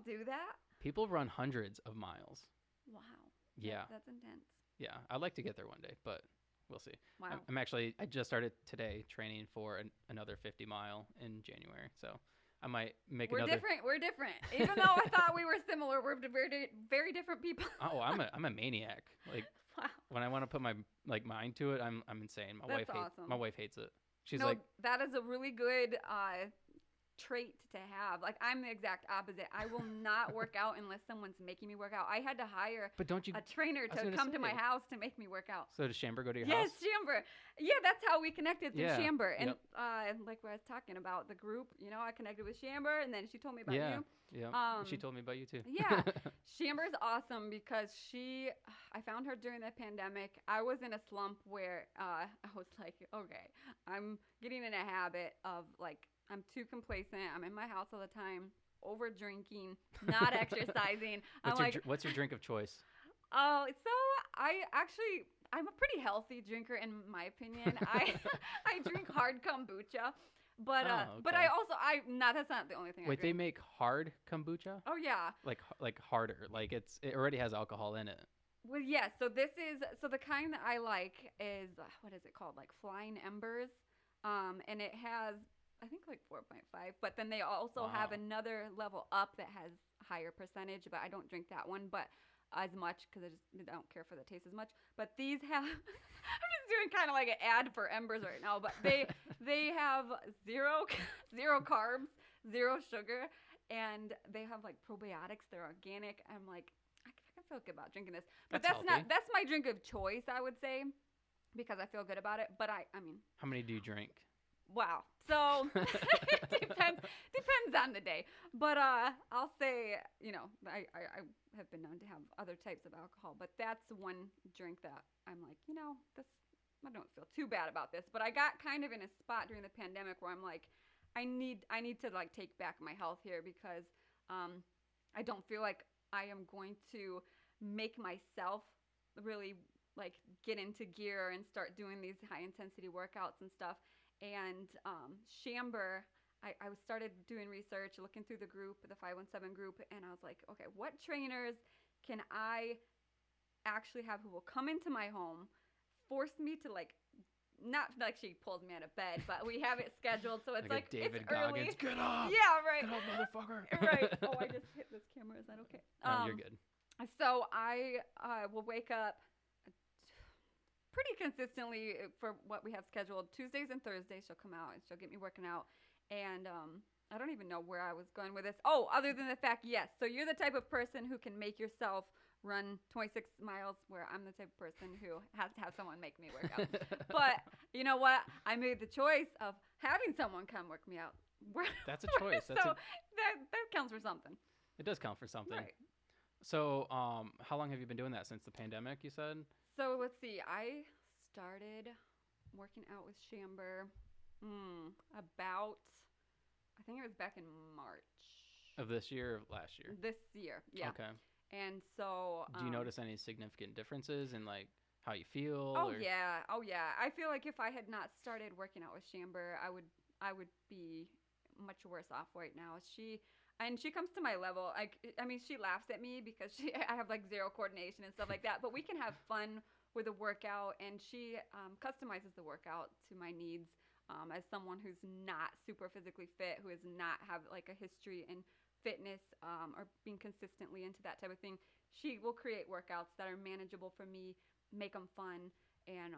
do that? People run hundreds of miles. Wow. Yeah. That's intense. Yeah. I'd like to get there one day, but we'll see. Wow. I just started today training for another 50 mile in January. So I might make We're another. We're different. Even though I thought we were similar, we're very, very different people. Oh, I'm a maniac. Like Wow. when I want to put my mind to it, I'm insane. That's awesome. My wife hates it. She's no, like, that is a really good trait to have. Like I'm the exact opposite. I will not work out unless someone's making me work out. I had to hire but don't you? a trainer to come to my house to make me work out. So does Chamber go to your Yes, house? Chamber. Yeah, that's how we connected through Yeah. Chamber. And Yep. like what I was talking about, the group, I connected with Chamber, and then she told me about Yeah. you. Yeah. She told me about you too. Yeah. Chamber's awesome because I found her during the pandemic. I was in a slump where I was like, okay, I'm getting in a habit of like, I'm too complacent. I'm in my house all the time, over drinking, not exercising. What's your drink of choice? Oh, so I'm a pretty healthy drinker in my opinion. I drink hard kombucha, but but okay. that's not the only thing. Wait, I they drink. make hard kombucha? Oh yeah. Like harder. Like it already has alcohol in it. Well, yeah. So the kind that I like is what is it called? Like Flying Embers, and it has I think like 4.5. But then they also have another level up that has higher percentage. But I don't drink that one, but as much because I don't care for the taste as much. But these have. I'm just doing kind of like an ad for Embers right now, but they have zero carbs, zero sugar, and they have like probiotics. They're organic. I'm like. I feel good about drinking this, but that's my drink of choice, I would say, because I feel good about it. But I mean, how many do you drink? Wow, so it depends on the day. But I'll say, I have been known to have other types of alcohol, but that's one drink that I'm like, this I don't feel too bad about this. But I got kind of in a spot during the pandemic where I'm like, I need to like take back my health here because I don't feel like I am going to make myself really like get into gear and start doing these high intensity workouts and stuff. And Chamber, I started doing research, looking through the group, the 517 group, and I was like, okay, what trainers can I actually have who will come into my home, force me to like, not like she pulls me out of bed, but we have it scheduled so it's like David it's Goggins. early. Get up! Yeah, right. Get up, motherfucker! Right. Oh, I just hit this camera. Is that okay? No, you're good. So I will wake up pretty consistently for what we have scheduled. Tuesdays and Thursdays she'll come out and she'll get me working out. And I don't even know where I was going with this. Oh, other than the fact, yes. So you're the type of person who can make yourself run 26 miles, where I'm the type of person who has to have someone make me work out. But you know what? I made the choice of having someone come work me out. That's a choice. So that counts for something. It does count for something. Right. So how long have you been doing that? Since the pandemic, you said? So let's see. I started working out with Chamber about, I think it was back in March. Of this year or last year? This year, yeah. Okay. And so do you notice any significant differences in like how you feel? Oh yeah. I feel like if I had not started working out with Chamber, I would be much worse off right now. She comes to my level. I mean, she laughs at me because I have like zero coordination and stuff like that. But we can have fun with a workout, and she customizes the workout to my needs. As someone who's not super physically fit, who has not have like a history in fitness or being consistently into that type of thing, she will create workouts that are manageable for me, make them fun, and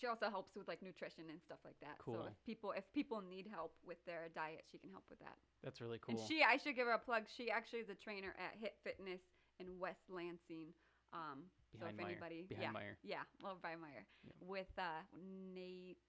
she also helps with like nutrition and stuff like that. Cool. So if people need help with their diet, she can help with that. That's really cool. And I should give her a plug. She actually is a trainer at Hit Fitness in West Lansing. Behind so if Meyer. anybody, Behind Meyer. Yeah, over by Meyer, with Nate.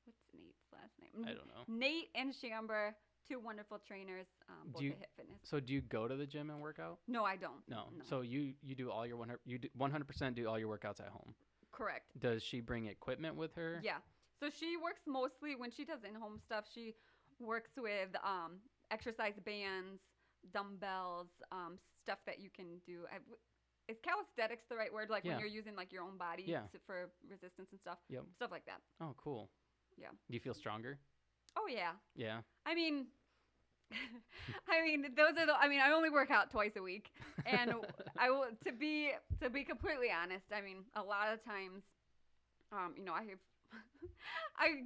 What's Nate's last name? I don't know. Nate and Chamber, two wonderful trainers, both at Hit Fitness. So do you go to the gym and work out? No, I don't. No. So you do all your 100% do all your workouts at home. Correct. Does she bring equipment with her? Yeah. So she works mostly when she does in-home stuff. She works with exercise bands, dumbbells, stuff that you can do. Is calisthenics the right word? Like when you're using like your own body for resistance and stuff. Yep. Stuff like that. Oh, cool. Yeah. Do you feel stronger? Oh yeah. Yeah. I mean, I only work out twice a week, and I will to be completely honest. I mean, a lot of times, I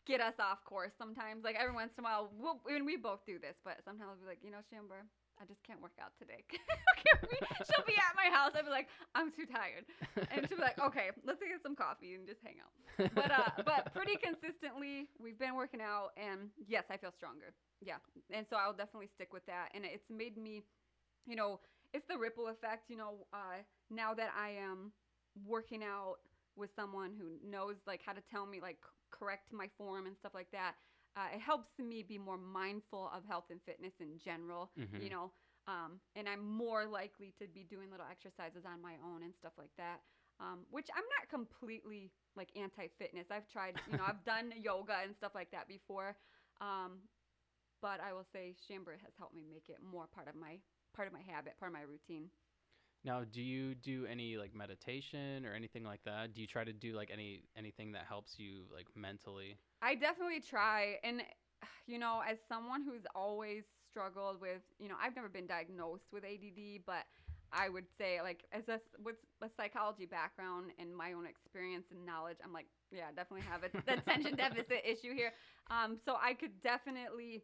get us off course sometimes. Like every once in a while, we both do this, but sometimes I'll be like, Chamber, I just can't work out today. She'll be at my house. I'll be like, I'm too tired. And she'll be like, okay, let's get some coffee and just hang out. But pretty consistently, we've been working out, and yes, I feel stronger. Yeah. And so I'll definitely stick with that. And it's made me, it's the ripple effect, now that I am working out with someone who knows like how to tell me like correct my form and stuff like that. It helps me be more mindful of health and fitness in general, and I'm more likely to be doing little exercises on my own and stuff like that, which I'm not completely like anti-fitness. I've tried, I've done yoga and stuff like that before, but I will say Chamber has helped me make it more part of my habit, part of my routine. Now, do you do any like meditation or anything like that? Do you try to do like anything that helps you like mentally? I definitely try. And, as someone who's always struggled with, I've never been diagnosed with ADD, but I would say like with a psychology background and my own experience and knowledge, I'm like, yeah, I definitely have the attention deficit issue here. So I could definitely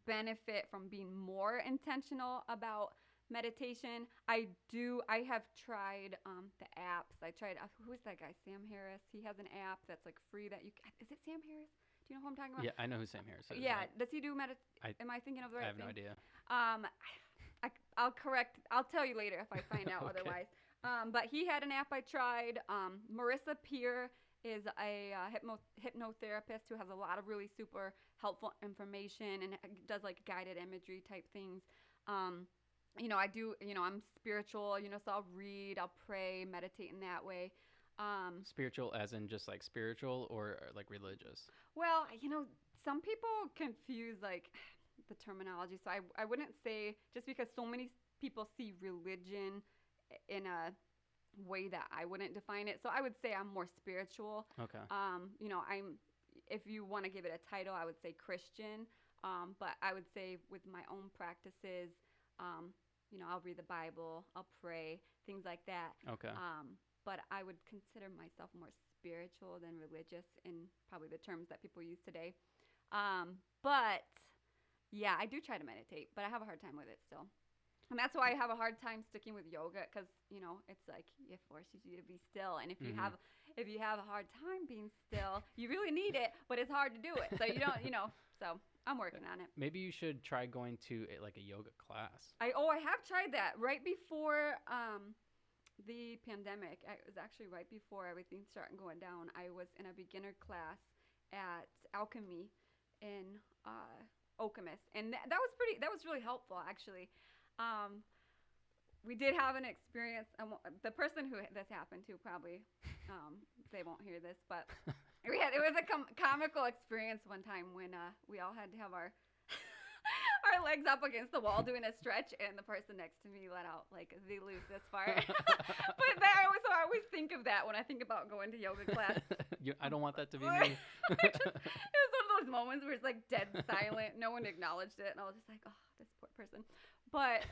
benefit from being more intentional about meditation. I have tried the apps. I tried, who is that guy? Sam Harris. He has an app that's like free that is it Sam Harris? Do you know who I'm talking about? Yeah, I know who Sam Harris is. Yeah. Does he do am I thinking of the right thing? I have no idea. I'll tell you later if I find out Okay. otherwise. But he had an app I tried. Marissa Peer is a hypnotherapist who has a lot of really super helpful information and does like guided imagery type things. I do, I'm spiritual, so I'll read, I'll pray, meditate in that way. Spiritual as in just like spiritual or like religious? Well, some people confuse like the terminology. So I wouldn't say just because so many people see religion in a way that I wouldn't define it. So I would say I'm more spiritual. Okay. If you want to give it a title, I would say Christian. But I would say with my own practices, I'll read the Bible, I'll pray, things like that. Okay. But I would consider myself more spiritual than religious in probably the terms that people use today. But yeah, I do try to meditate, but I have a hard time with it still. And that's why I have a hard time sticking with yoga because, it's like it forces you to be still. And if you have a hard time being still, you really need it, but it's hard to do it. So you don't, so I'm working on it. Maybe you should try going to like a yoga class. I have tried that right before the pandemic. It was actually right before everything started going down. I was in a beginner class at Alchemy in Okemos, and that was really helpful actually. We did have an experience. The person who this happened to probably they won't hear this, but it was a comical experience one time when we all had to have our our legs up against the wall doing a stretch, and the person next to me let out like the loosest fart. But so I always think of that when I think about going to yoga class. I don't want that to be me. It was one of those moments where it's like dead silent. No one acknowledged it, and I was just like, oh, this poor person. But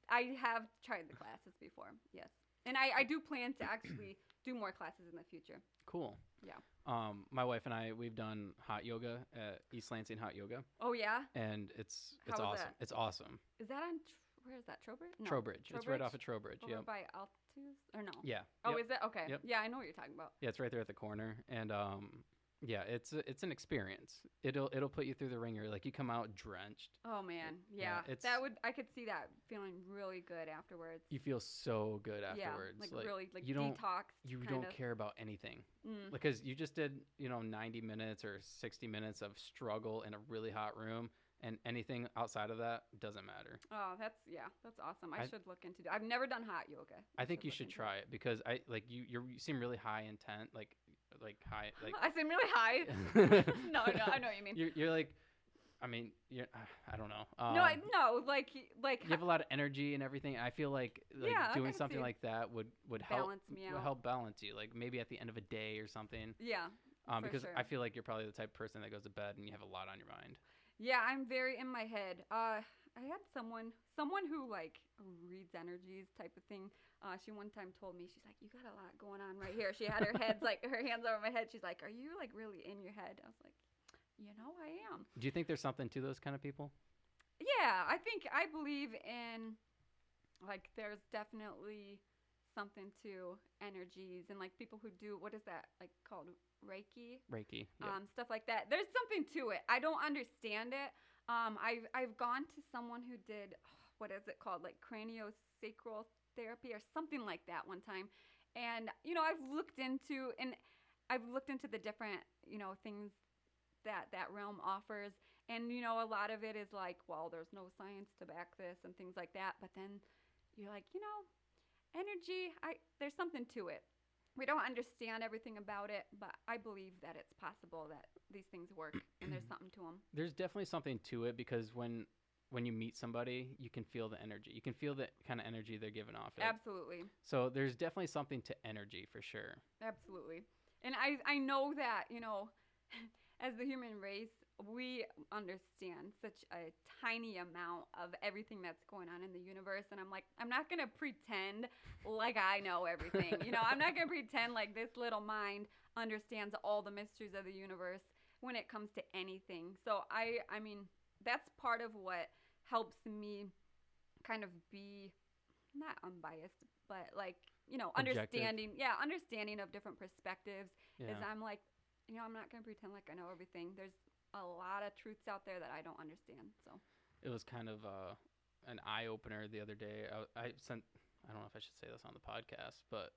I have tried the classes before, yes. And I do plan to actually do more classes in the future. Cool. Yeah. My wife and I, we've done hot yoga at East Lansing Hot Yoga. Oh, yeah? And it's How awesome. that? It's awesome. Is that on, where is that, Trowbridge? No. Trowbridge. It's right off of Trowbridge. Over by Altus? Or no? Yeah. Oh, is it? Okay. Yep. Yeah, I know what you're talking about. Yeah, it's right there at the corner. And yeah, it's an experience. It'll put you through the ringer. Like you come out drenched. Oh man, yeah. I could see that feeling really good afterwards. You feel so good afterwards. Yeah, like really you detox. You don't care about anything because you just did 90 minutes or 60 minutes of struggle in a really hot room, and anything outside of that doesn't matter. Oh, that's awesome. I should look into it. I've never done hot yoga. I think you should try it because you seem really high intent, like high, like I seem really high. No, I know what you mean. You're like, I mean, I don't know. No, like you have a lot of energy and everything. I feel like doing something like that would help balance me out. Would help balance you. Like maybe at the end of a day or something. Yeah. Because sure. I feel like you're probably the type of person that goes to bed and you have a lot on your mind. Yeah, I'm very in my head. I had someone who like reads energies type of thing. She one time told me, she's like, you got a lot going on right here. She had her hands over my head. She's like, are you like really in your head? I was like, I am. Do you think there's something to those kind of people? Yeah, I believe in like there's definitely something to energies and like people who do, what is that like called? Reiki, yeah. Stuff like that. There's something to it. I don't understand it. I've gone to someone who did what is it called, like craniosacral therapy or something like that one time, and I've looked into the different things that realm offers, and a lot of it is like, well, there's no science to back this and things like that, but then you're like, energy, there's something to it. We don't understand everything about it, but I believe that it's possible that these things work and there's something to them. There's definitely something to it because when you meet somebody, you can feel the energy. You can feel the kind of energy they're giving off. Absolutely. So there's definitely something to energy for sure. Absolutely. And I know that, as the human race, we understand such a tiny amount of everything that's going on in the universe. And I'm like, I'm not going to pretend like I know everything. I'm not going to pretend like this little mind understands all the mysteries of the universe when it comes to anything. So I mean, that's part of what helps me kind of be not unbiased, but like, understanding of different perspectives is I'm like, I'm not going to pretend like I know everything. There's a lot of truths out there that I don't understand. So it was kind of an eye-opener the other day. I don't know if I should say this on the podcast, but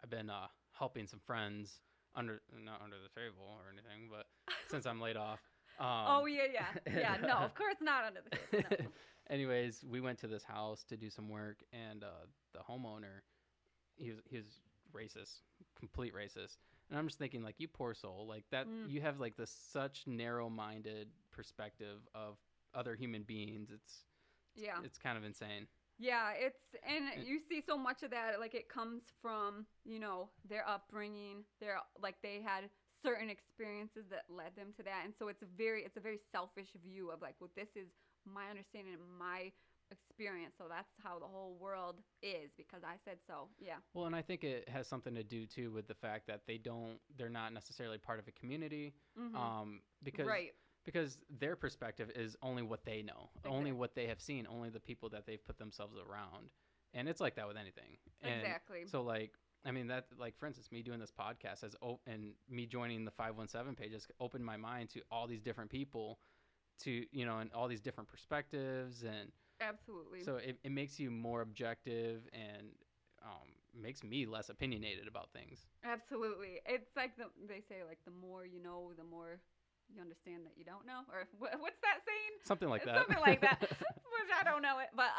I've been helping some friends not under the table or anything, but since I'm laid off. Yeah. No, of course not under the table. No. Anyways, we went to this house to do some work, and the homeowner, he was racist, complete racist. And I'm just thinking, like, you poor soul, like that, you have like this such narrow-minded perspective of other human beings. It's kind of insane. Yeah, and And- you see so much of that, like it comes from, their upbringing, they had certain experiences that led them to that. And so it's a very selfish view of like, well, this is my understanding and my experience. So that's how the whole world is because I said so. Yeah. Well, and I think it has something to do too with the fact that they're not necessarily part of a community, Mhm. because Right. their perspective is only what they know, only Exactly. what they have seen, only the people that they've put themselves around, and it's like that with anything. And Exactly. so, like, I mean, that, like, for instance, me doing this podcast and me joining the 517 page has opened my mind to all these different people, to and all these different perspectives, and Absolutely. so it makes you more objective, and makes me less opinionated about things. Absolutely. It's like they say like the more you know, the more you understand that you don't know, or what's that saying? Something like It's that. something like that, which I don't know it, but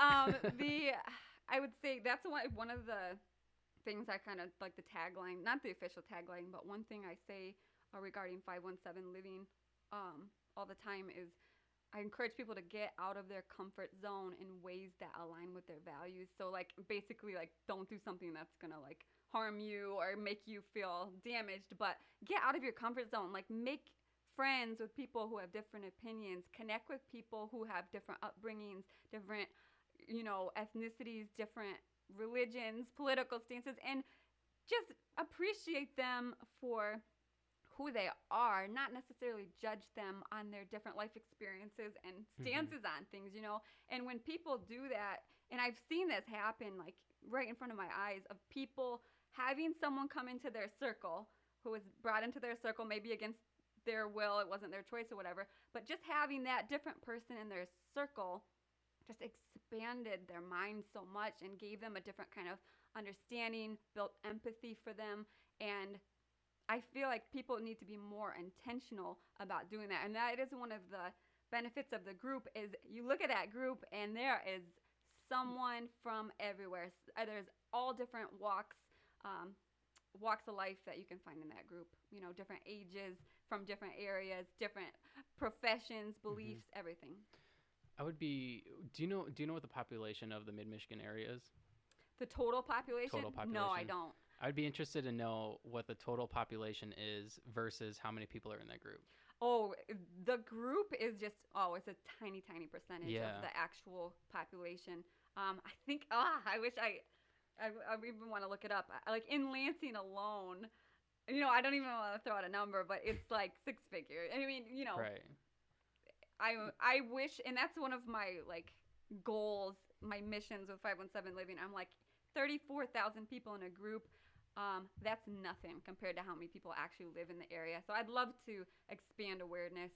the I would say that's one of the things I kind of like the tagline, not the official tagline, but one thing I say regarding 517 living all the time is I encourage people to get out of their comfort zone in ways that align with their values. So like basically like don't do something that's going to like harm you or make you feel damaged, but get out of your comfort zone. Like make friends with people who have different opinions, connect with people who have different upbringings, different ethnicities, different religions, political stances, and just appreciate them for who they are, not necessarily judge them on their different life experiences and Hmm. stances on things. And when people do that, and I've seen this happen like right in front of my eyes of people having someone come into their circle who was brought into their circle maybe against their will, it wasn't their choice or whatever, but just having that different person in their circle just expanded their mind so much and gave them a different kind of understanding, built empathy for them, and I feel like people need to be more intentional about doing that. And that is one of the benefits of the group is you look at that group and there is someone from everywhere. There's all different um, walks of life that you can find in that group. Different ages from different areas, different professions, Hmm. beliefs, everything. I would be. Do you know what the population of the Mid Michigan area is? The total population? Total No, I population. don't. I'd be interested to know what the total population is versus how many people are in that group. Oh, the group is just, it's a tiny, tiny percentage of Yeah. the actual population. I think, I wish I even want to look it up. Like in Lansing alone, I don't even want to throw out a number, but it's like six figure. I mean, Right. I wish, and that's one of my like goals, my missions with 517 Living. I'm like 34,000 people in a group. That's nothing compared to how many people actually live in the area. So I'd love to expand awareness,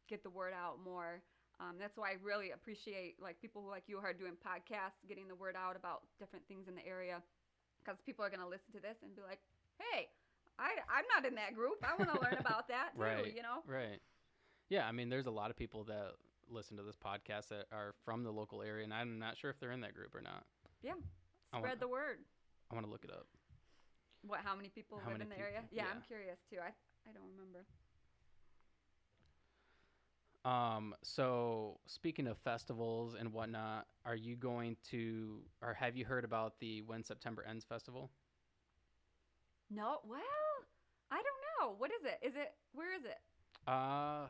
get the word out more. That's why I really appreciate like people who like you are doing podcasts, getting the word out about different things in the area, because people are gonna listen to this and be like, hey, I'm not in that group. I want to learn about that too. Right. Right. Yeah. I mean, there's a lot of people that listen to this podcast that are from the local area, and I'm not sure if they're in that group or not. Yeah, I want. spread the word. I want to look it up. What? How many people How live many in the area? people? Yeah, Yeah. I'm curious too. I don't remember. So speaking of festivals and whatnot, are you going to, or have you heard about the When September Ends festival? No. Well, I don't know. What is it? Is it? Where is it? I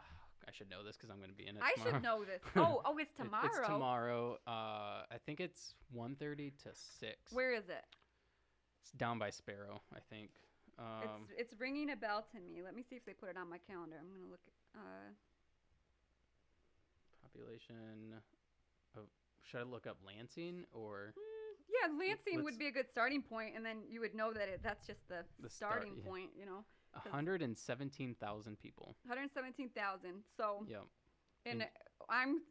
should know this because I'm going to be in it I should tomorrow. know this. Oh, it's It's tomorrow. tomorrow. I think it's 1:30 to 6. Where is it? It's down by Sparrow, I think. It's ringing a bell to me. Let me see if they put it on my calendar. I'm gonna look. Population. Of, should I look up Lansing or Yeah, Lansing let's would be a good starting point, and then you would know that that's just the the start? starting Yeah. point. 117,000 people. 117,000. So, Yep. and And I'm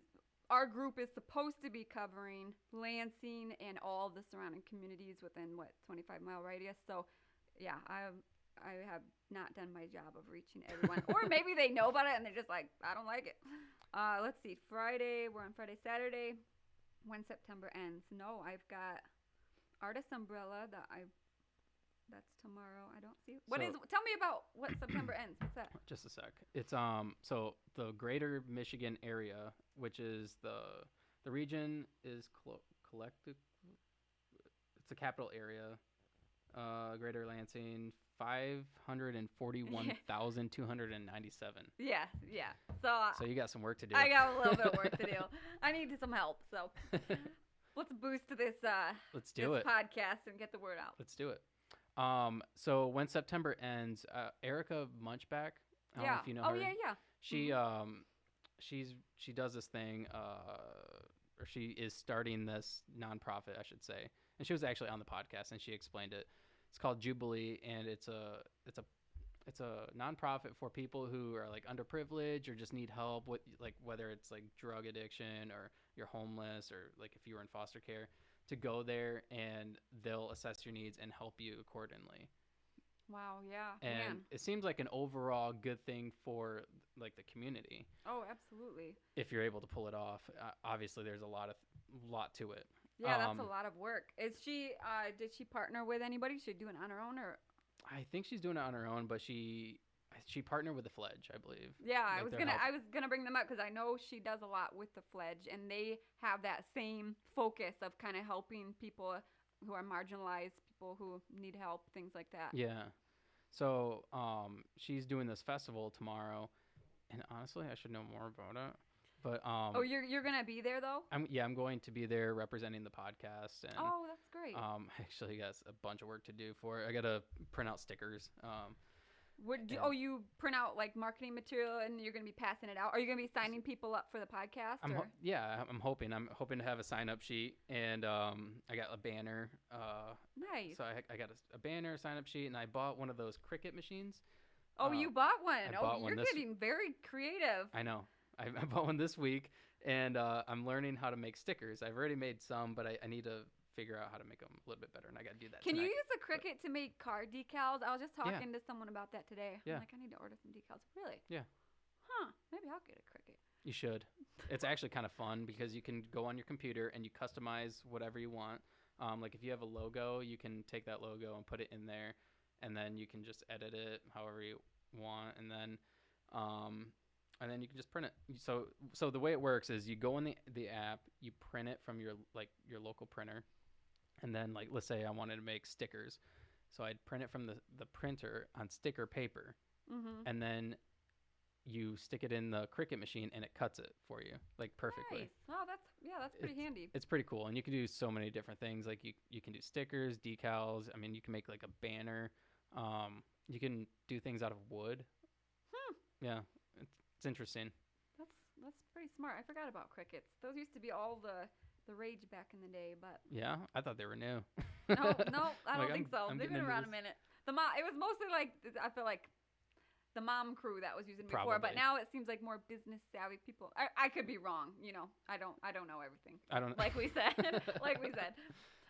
our group is supposed to be covering Lansing and all the surrounding communities within 25-mile radius. So, yeah, I have not done my job of reaching everyone, or maybe they know about it and they're just like, I don't like it. Let's see, Friday. We're on Friday, Saturday. When September ends. No, I've got Artist Umbrella that's tomorrow. I don't see. What so is? Tell me about what September ends. What's that? just a sec. It's so the Greater Michigan area, which is the region is collective. It's a capital area. Greater Lansing, 541,297. Yeah, yeah. So So you got some work to do. I got a little bit of work to do. I need some help. So let's boost this Let's do it. podcast and get the word out. Let's do it. So when September ends, Erica Munchback. I don't know if you know her. Oh yeah. She she does this thing, or she is starting this nonprofit, I should say. And she was actually on the podcast, and she explained it. It's called Jubilee, and it's a nonprofit for people who are like underprivileged or just need help with, like, whether it's like drug addiction or you're homeless or like if you were in foster care, to go there and they'll assess your needs and help you accordingly. Wow, yeah. And man. it seems like an overall good thing for like the community Oh, absolutely. if you're able to pull it off. Obviously, there's a lot to it. Yeah, that's a lot of work. Is she? Did she partner with anybody? Is she doing it on her own, or? I think she's doing it on her own, but she partnered with the Fledge, I believe. Yeah, Like, I was gonna bring them up because I know she does a lot with the Fledge, and they have that same focus of kind of helping people who are marginalized, people who need help, things like that. Yeah. So she's doing this festival tomorrow, and honestly, I should know more about it. But oh, you're gonna be there though? I'm going to be there representing the podcast, and oh, that's great. actually got a bunch of work to do for it. I gotta print out stickers. You print out like marketing material and you're gonna be passing it out? Are you gonna be signing people up for the podcast? I'm hoping. I'm hoping to have a sign up sheet, and I got a banner. Nice. So I got a banner, sign up sheet, and I bought one of those Cricut machines. Oh, you bought one. You're getting very creative. I know. I bought one this week, and I'm learning how to make stickers. I've already made some, but I need to figure out how to make them a little bit better, and I got to do that Can tonight. you use a Cricut to make car decals? I was just talking to someone about that today. Yeah. I'm like, I need to order some decals. Really? Yeah. Huh. Maybe I'll get a Cricut. You should. It's actually kind of fun because you can go on your computer and you customize whatever you want. Like if you have a logo, you can take that logo and put it in there, and then you can just edit it however you want, and then you can just print it. So the way it works is you go in the app, you print it from your local printer, and then, like, let's say I wanted to make stickers, so I'd print it from the printer on sticker paper, and then you stick it in the Cricut machine and it cuts it for you, like, perfectly. Nice. Oh, that's pretty handy. It's pretty cool, and you can do so many different things. Like you can do stickers, decals. I mean, you can make like a banner. You can do things out of wood. Yeah, it's interesting. That's pretty smart. I forgot about Cricuts. Those used to be all the rage back in the day, but yeah, I thought they were new. no, I don't Like, think so. I'm They've been around a minute. It was mostly like, I feel like the mom crew that was using it before, but now it seems like more business savvy people. I could be wrong, I don't know everything. I don't. Like we said.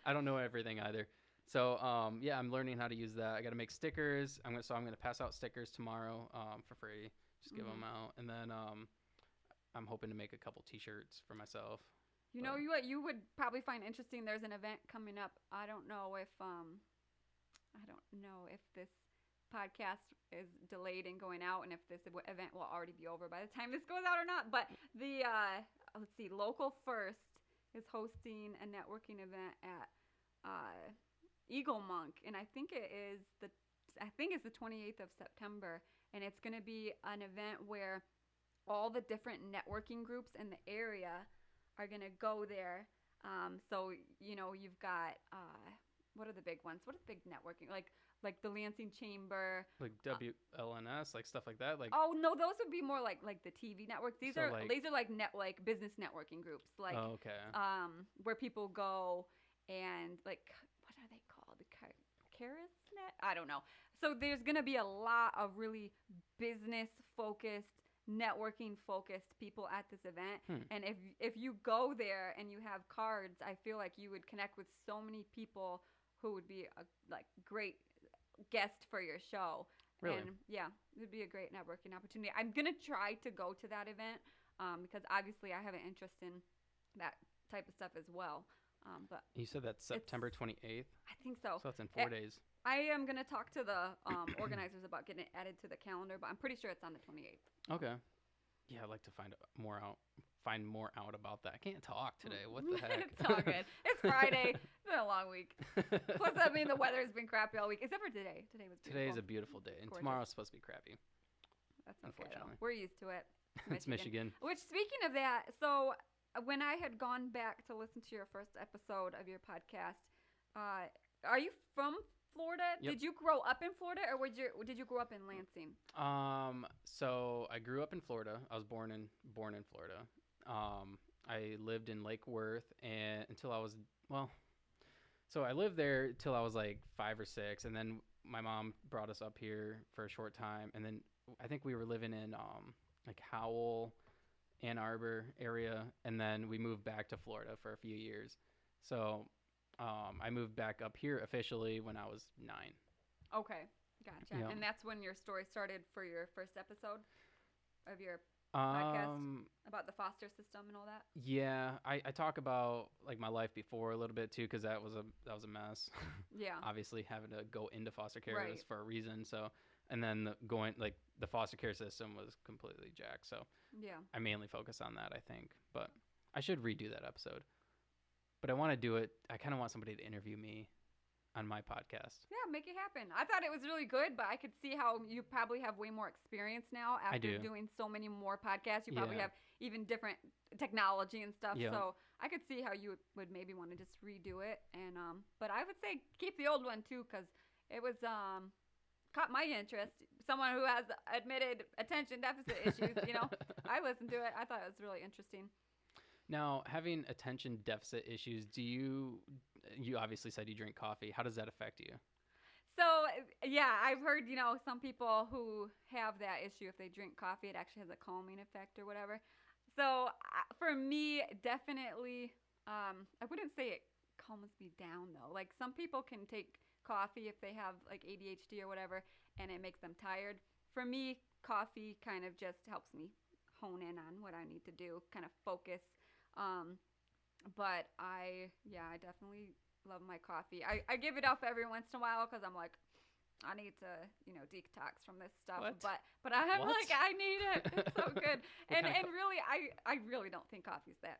I don't know everything either. So I'm learning how to use that. I got to make stickers. I'm gonna pass out stickers tomorrow for free. Just give them out, and then I'm hoping to make a couple T-shirts for myself. You would probably find interesting. There's an event coming up. I don't know if this podcast is delayed in going out, and if this event will already be over by the time this goes out or not. But the Local First is hosting a networking event at Eagle Monk, and I think it's the 28th of September, and it's going to be an event where all the different networking groups in the area are going to go there. So you've got what are the big ones? What are the big networking, like the Lansing Chamber, like WLNS, like stuff like that? Like, oh no, those would be more like the TV networks. These are like business networking groups, like where people go and, like, what are they called? Carisnet? I don't know. So there's gonna be a lot of really business focused, networking focused people at this event, and if you go there and you have cards, I feel like you would connect with so many people who would be a great guest for your show. Really? And yeah, it would be a great networking opportunity. I'm gonna try to go to that event because obviously I have an interest in that type of stuff as well. But you said that's September 28th? I think so. So that's in 4 days. I am going to talk to the organizers about getting it added to the calendar, but I'm pretty sure it's on the 28th. Okay. Yeah, I'd like to find more out about that. I can't talk today. What the heck? It's all good. It's Friday. It's been a long week. Plus, I mean, the weather's been crappy all week, except for today. Today was beautiful. Today is a beautiful day, and Gorgeous. tomorrow's supposed to be crappy. That's okay, unfortunately. though. We're used to it. It's Michigan. Which, speaking of that, so when I had gone back to listen to your first episode of your podcast, are you from Florida? Yep. Did you grow up in Florida, or did you grow up in Lansing? So I grew up in Florida. I was born in Florida. I lived in Lake Worth and until I was so I lived there till I was like 5 or 6, and then my mom brought us up here for a short time, and then I think we were living in like Howell, Ann Arbor area, and then we moved back to Florida for a few years. So I moved back up here officially when I was 9. Okay, gotcha. Yep. And that's when your story started for your first episode of your podcast about the foster system and all that. Yeah, I talk about like my life before a little bit too, because that was a mess. Yeah. Obviously, having to go into foster care Right. was for a reason. So, and then the foster care system was completely jacked. So Yeah. I mainly focus on that, I think. But I should redo that episode. But I want to do it. I kind of want somebody to interview me on my podcast. Yeah, make it happen. I thought it was really good, but I could see how you probably have way more experience now after do. doing so many more podcasts. You probably Yeah. have even different technology and stuff. Yeah. So I could see how you would maybe want to just redo it. And but I would say keep the old one too, because it was caught my interest. Someone who has admitted attention deficit issues, I listened to it. I thought it was really interesting. Now, having attention deficit issues, you obviously said you drink coffee. How does that affect you? So, yeah, I've heard, some people who have that issue, if they drink coffee, it actually has a calming effect or whatever. So, for me, definitely, I wouldn't say it calms me down, though. Like, some people can take coffee if they have, like, ADHD or whatever, and it makes them tired. For me, coffee kind of just helps me hone in on what I need to do, kind of focus. But I definitely love my coffee. I give it up every once in a while because I'm like, I need to, detox from this stuff. What? But I'm What? like, I need it. It's so good. and kind of really, I really don't think coffee's that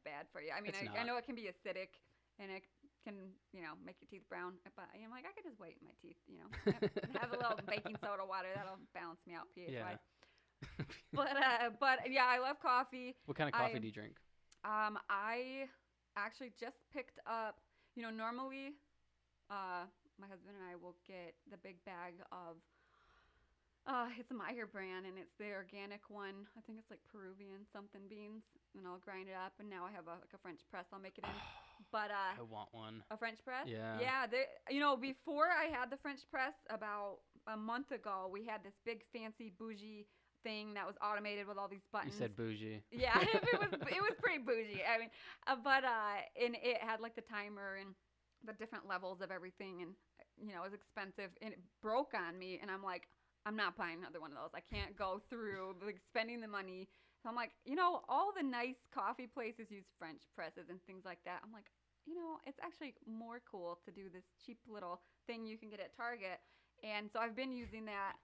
bad for you. I mean, It's I not. know it can be acidic and it can, make your teeth brown. But I'm like, I could just whiten my teeth, have a little baking soda water. That'll balance me out pH-wise. Yeah. But yeah, I love coffee. What kind of coffee do you drink? I actually just picked up, normally my husband and I will get the big bag of, it's a Meyer brand, and it's the organic one. I think it's like Peruvian something beans, and I'll grind it up, and now I have a French press I'll make it in. But I want one. a French press? Yeah. Yeah, before I had the French press, about a month ago, we had this big fancy bougie thing that was automated with all these buttons. You said bougie. Yeah, it was pretty bougie. I mean, and it had like the timer and the different levels of everything, and it was expensive, and it broke on me, and I'm like, I'm not buying another one of those. I can't go through like spending the money. So I'm like, all the nice coffee places use French presses and things like that. I'm like, it's actually more cool to do this cheap little thing you can get at Target. And so I've been using that.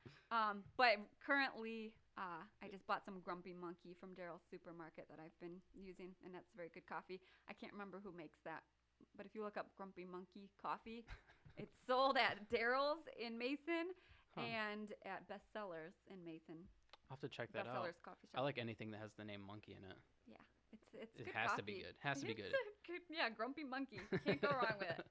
But currently, I just bought some Grumpy Monkey from Daryl's Supermarket that I've been using, and that's very good coffee. I can't remember who makes that, but if you look up Grumpy Monkey coffee, it's sold at Daryl's in Mason and at Bestsellers in Mason. I'll have to check that out. Bestsellers coffee shop. I like anything that has the name Monkey in it. Yeah, it's It good has to coffee. be good. Has to be good. Yeah, Grumpy Monkey. Can't go wrong with it.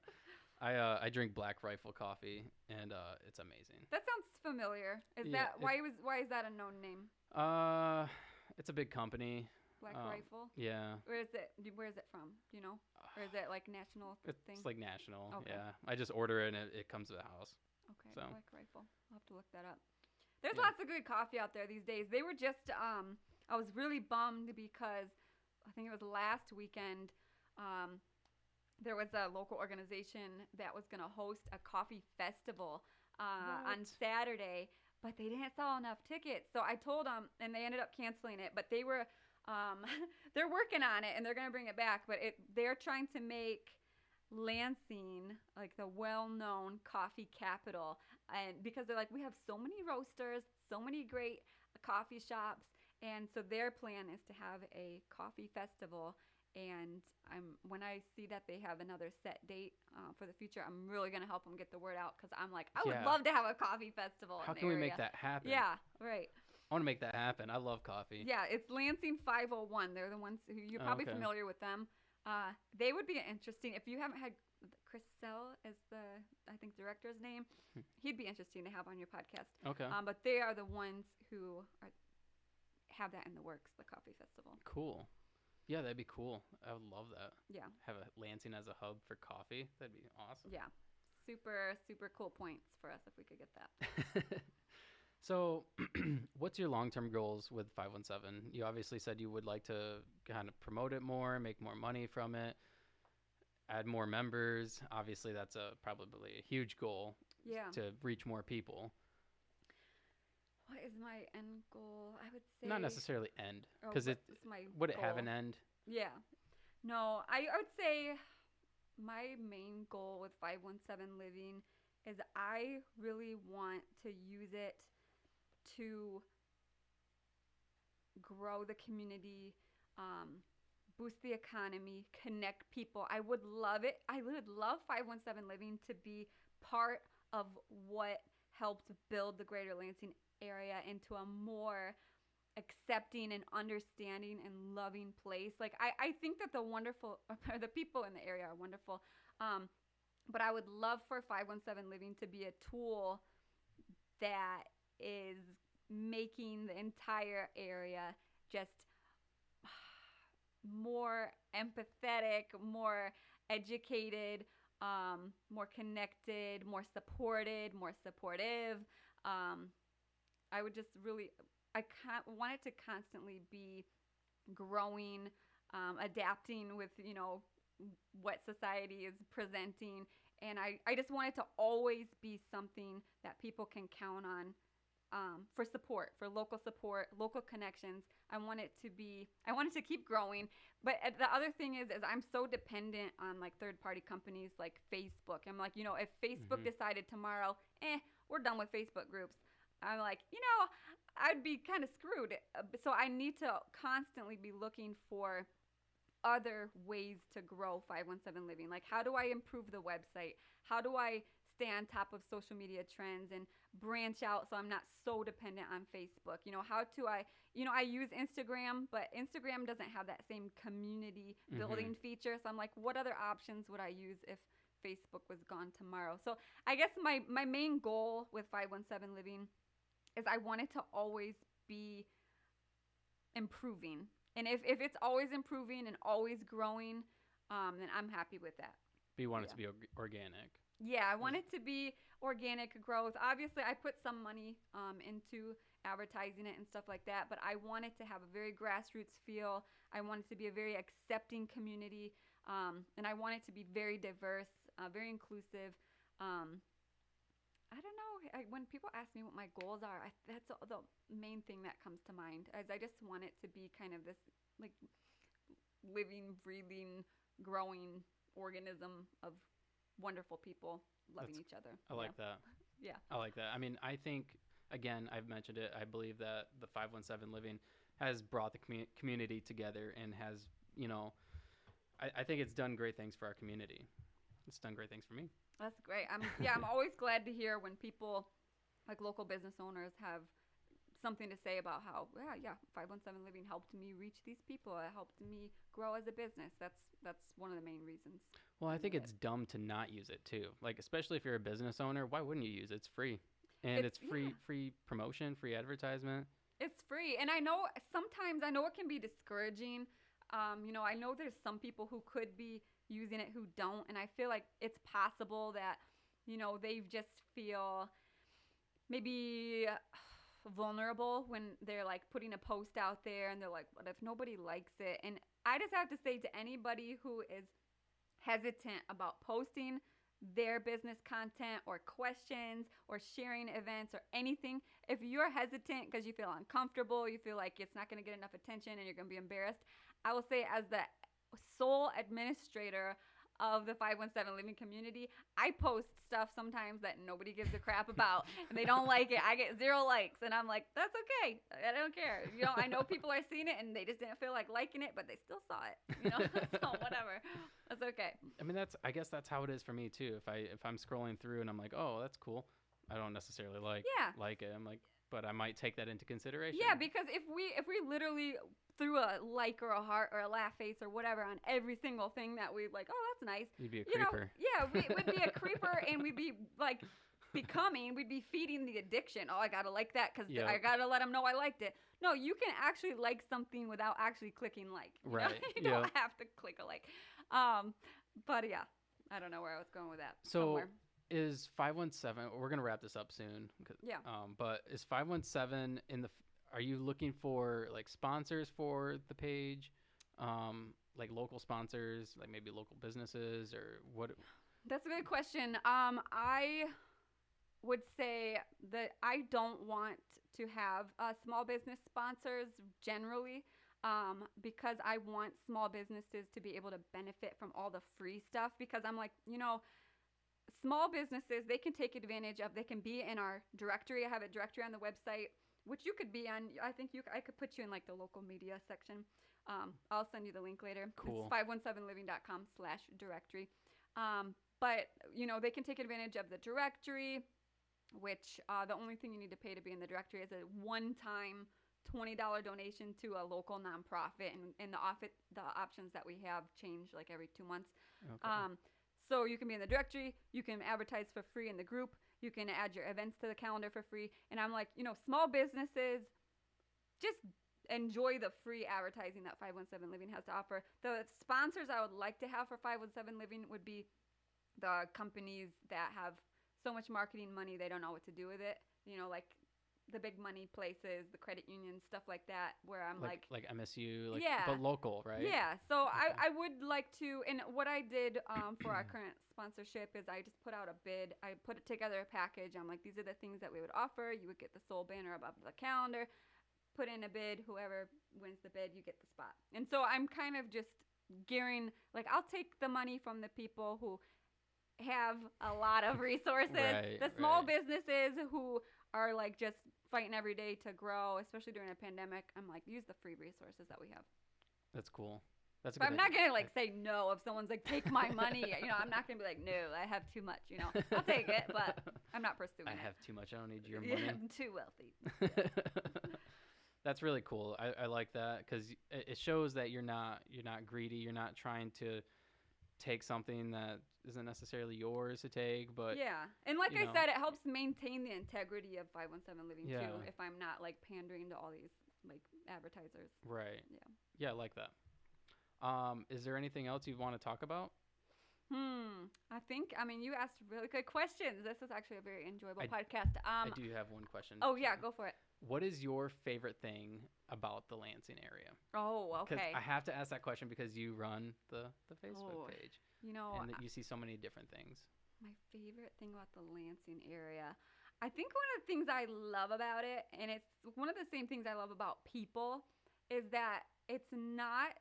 I drink Black Rifle coffee, and it's amazing. That sounds familiar. Yeah, Why is that a known name? It's a big company. Black Rifle. Yeah. Where is it from? Do you know? Or is it like national thing? It's like national. Okay. Yeah. I just order it and it comes to the house. Okay, So. Black Rifle. I'll have to look that up. There's Yeah. lots of good coffee out there these days. They were just, I was really bummed because I think it was last weekend, there was a local organization that was going to host a coffee festival on What? Saturday, but they didn't sell enough tickets. So I told them, and they ended up canceling it, but they were, they're working on it and they're going to bring it back, but they're trying to make Lansing like the well-known coffee capital, and because they're like, we have so many roasters, so many great coffee shops, And so their plan is to have a coffee festival. And when I see that they have another set date for the future, I'm really gonna help them get the word out because I'm like, I would Yeah. love to have a coffee festival How in the can we make area. that happen? Yeah, right. I want to make that happen. I love coffee. Yeah, it's Lansing 501. They're the ones who you're Oh, probably okay. familiar with them. They would be interesting if you haven't had Chris Sell as the I think director's name. He'd be interesting to have on your podcast. Okay. But they are the ones who have that in the works, the coffee festival. Cool. Yeah, that'd be cool. I would love that. Yeah. Have a Lansing as a hub for coffee. That'd be awesome. Yeah. Super, super cool points for us if we could get that. So, what's your long-term goals with 517? You obviously said you would like to kind of promote it more, make more money from it, add more members. Obviously, that's probably a huge goal Yeah. to reach more people. What is my end goal? I would say Not necessarily end, oh, because what is my would it have goal? an end? Yeah. No, I would say my main goal with 517 Living is I really want to use it to grow the community, boost the economy, connect people. I would love it. I would love 517 Living to be part of what helped build the greater Lansing area into a more accepting and understanding and loving place. Like I think that the people in the area are wonderful. But I would love for 517 Living to be a tool that is making the entire area just more empathetic, more educated, more connected, more supported, more supportive. I would just really, want it to constantly be growing, adapting with, what society is presenting. And I just want it to always be something that people can count on for support, local connections. I want it to keep growing. But the other thing is I'm so dependent on like third party companies like Facebook. I'm like, if Facebook decided tomorrow, we're done with Facebook groups. I'm like, I'd be kind of screwed. So I need to constantly be looking for other ways to grow 517 Living. Like, how do I improve the website? How do I stay on top of social media trends and branch out so I'm not so dependent on Facebook? How do I use Instagram, but Instagram doesn't have that same community building feature. So I'm like, what other options would I use if Facebook was gone tomorrow? So I guess my main goal with 517 Living is I want it to always be improving. And if it's always improving and always growing, then I'm happy with that. But you want it to be organic. Yeah, I want it to be organic growth. Obviously, I put some money into advertising it and stuff like that, but I want it to have a very grassroots feel. I want it to be a very accepting community, and I want it to be very diverse, very inclusive. I don't know. When people ask me what my goals are, that's the main thing that comes to mind. As I just want it to be kind of this like living, breathing, growing organism of wonderful people loving each other. I like that. Yeah. I like that. I mean, I think, again, I've mentioned it. I believe that the 517 Living has brought the community together and has, I think it's done great things for our community. It's done great things for me. That's great. I'm always glad to hear when people, like local business owners, have something to say about how 517 Living helped me reach these people. It helped me grow as a business. That's one of the main reasons. Well, I think it's dumb to not use it too. Like, especially if you're a business owner, why wouldn't you use it? It's free, and it's free promotion, free advertisement. It's free, and I know sometimes it can be discouraging. I know there's some people who could be using it who don't, and I feel like it's possible that they just feel maybe vulnerable when they're like putting a post out there and they're like, what if nobody likes it? And I just have to say to anybody who is hesitant about posting their business content or questions or sharing events or anything, if you're hesitant because you feel uncomfortable, you feel like it's not going to get enough attention and you're going to be embarrassed, I will say, as the sole administrator of the 517 living community. I post stuff sometimes that nobody gives a crap about, and they don't like it. I get 0 likes, and I'm like, that's okay. I don't care. I know people are seeing it, and they just didn't feel like liking it, but they still saw it. So whatever. That's okay. I mean, I guess that's how it is for me too. If I'm scrolling through and I'm like, oh, that's cool. I don't necessarily like it. I'm like, but I might take that into consideration. Yeah, because if we literally threw a like or a heart or a laugh face or whatever on every single thing that we like, oh, that's nice. You'd be a creeper. We'd be a creeper, and we'd be like we'd be feeding the addiction. Oh, I gotta like that because I gotta let them know I liked it. No, you can actually like something without actually clicking like. Right. You don't have to click a like. But yeah, I don't know where I was going with that. So somewhere. Is 517? We're gonna wrap this up soon. Yeah. But is 517 are you looking for like sponsors for the page, like local sponsors, like maybe local businesses, or what? That's a good question. I would say that I don't want to have small business sponsors generally, because I want small businesses to be able to benefit from all the free stuff, because I'm like, small businesses, they can take advantage of, they can be in our directory. I have a directory on the website, which you could be on. I think I could put you in like the local media section. I'll send you the link later. Cool. It's 517living.com/directory. But, they can take advantage of the directory, which the only thing you need to pay to be in the directory is a one-time $20 donation to a local nonprofit. And the options that we have change like every 2 months. Okay. So you can be in the directory, you can advertise for free in the group, you can add your events to the calendar for free. And I'm like, small businesses, just enjoy the free advertising that 517 Living has to offer. The sponsors I would like to have for 517 Living would be the companies that have so much marketing money they don't know what to do with it. Like the big money places, the credit unions, stuff like that, where I'm like MSU, yeah, but local, right? Yeah. So okay. I would like to, and what I did for our current sponsorship is I just put out a bid. I put it together a package. I'm like, these are the things that we would offer. You would get the sole banner above the calendar. Put in a bid. Whoever wins the bid, you get the spot. And so I'm kind of just gearing, like, I'll take the money from the people who have a lot of resources, the small businesses who are like just fighting every day to grow, especially during a pandemic. I'm like, use the free resources that we have. That's cool. That's a but good I'm idea. not gonna say no if someone's like, take my money. I'm not gonna be like, no, I have too much. I'll take it, but I'm not pursuing it. I have too much. I don't need your money. I'm too wealthy. That's really cool. I like that because it shows that you're not greedy. You're not trying to take something that isn't necessarily yours to take, but yeah. And like I said, it helps maintain the integrity of 517 Living too, if I'm not like pandering to all these like advertisers. Right. Yeah. Yeah, I like that. Is there anything else you want to talk about? I mean, you asked really good questions. This is actually a very enjoyable podcast. I do have one question. Oh yeah, go for it. What is your favorite thing about the Lansing area? Oh, okay. Because I have to ask that question because you run the Facebook page. And you see so many different things. My favorite thing about the Lansing area, I think one of the things I love about it, and it's one of the same things I love about people, is that it's not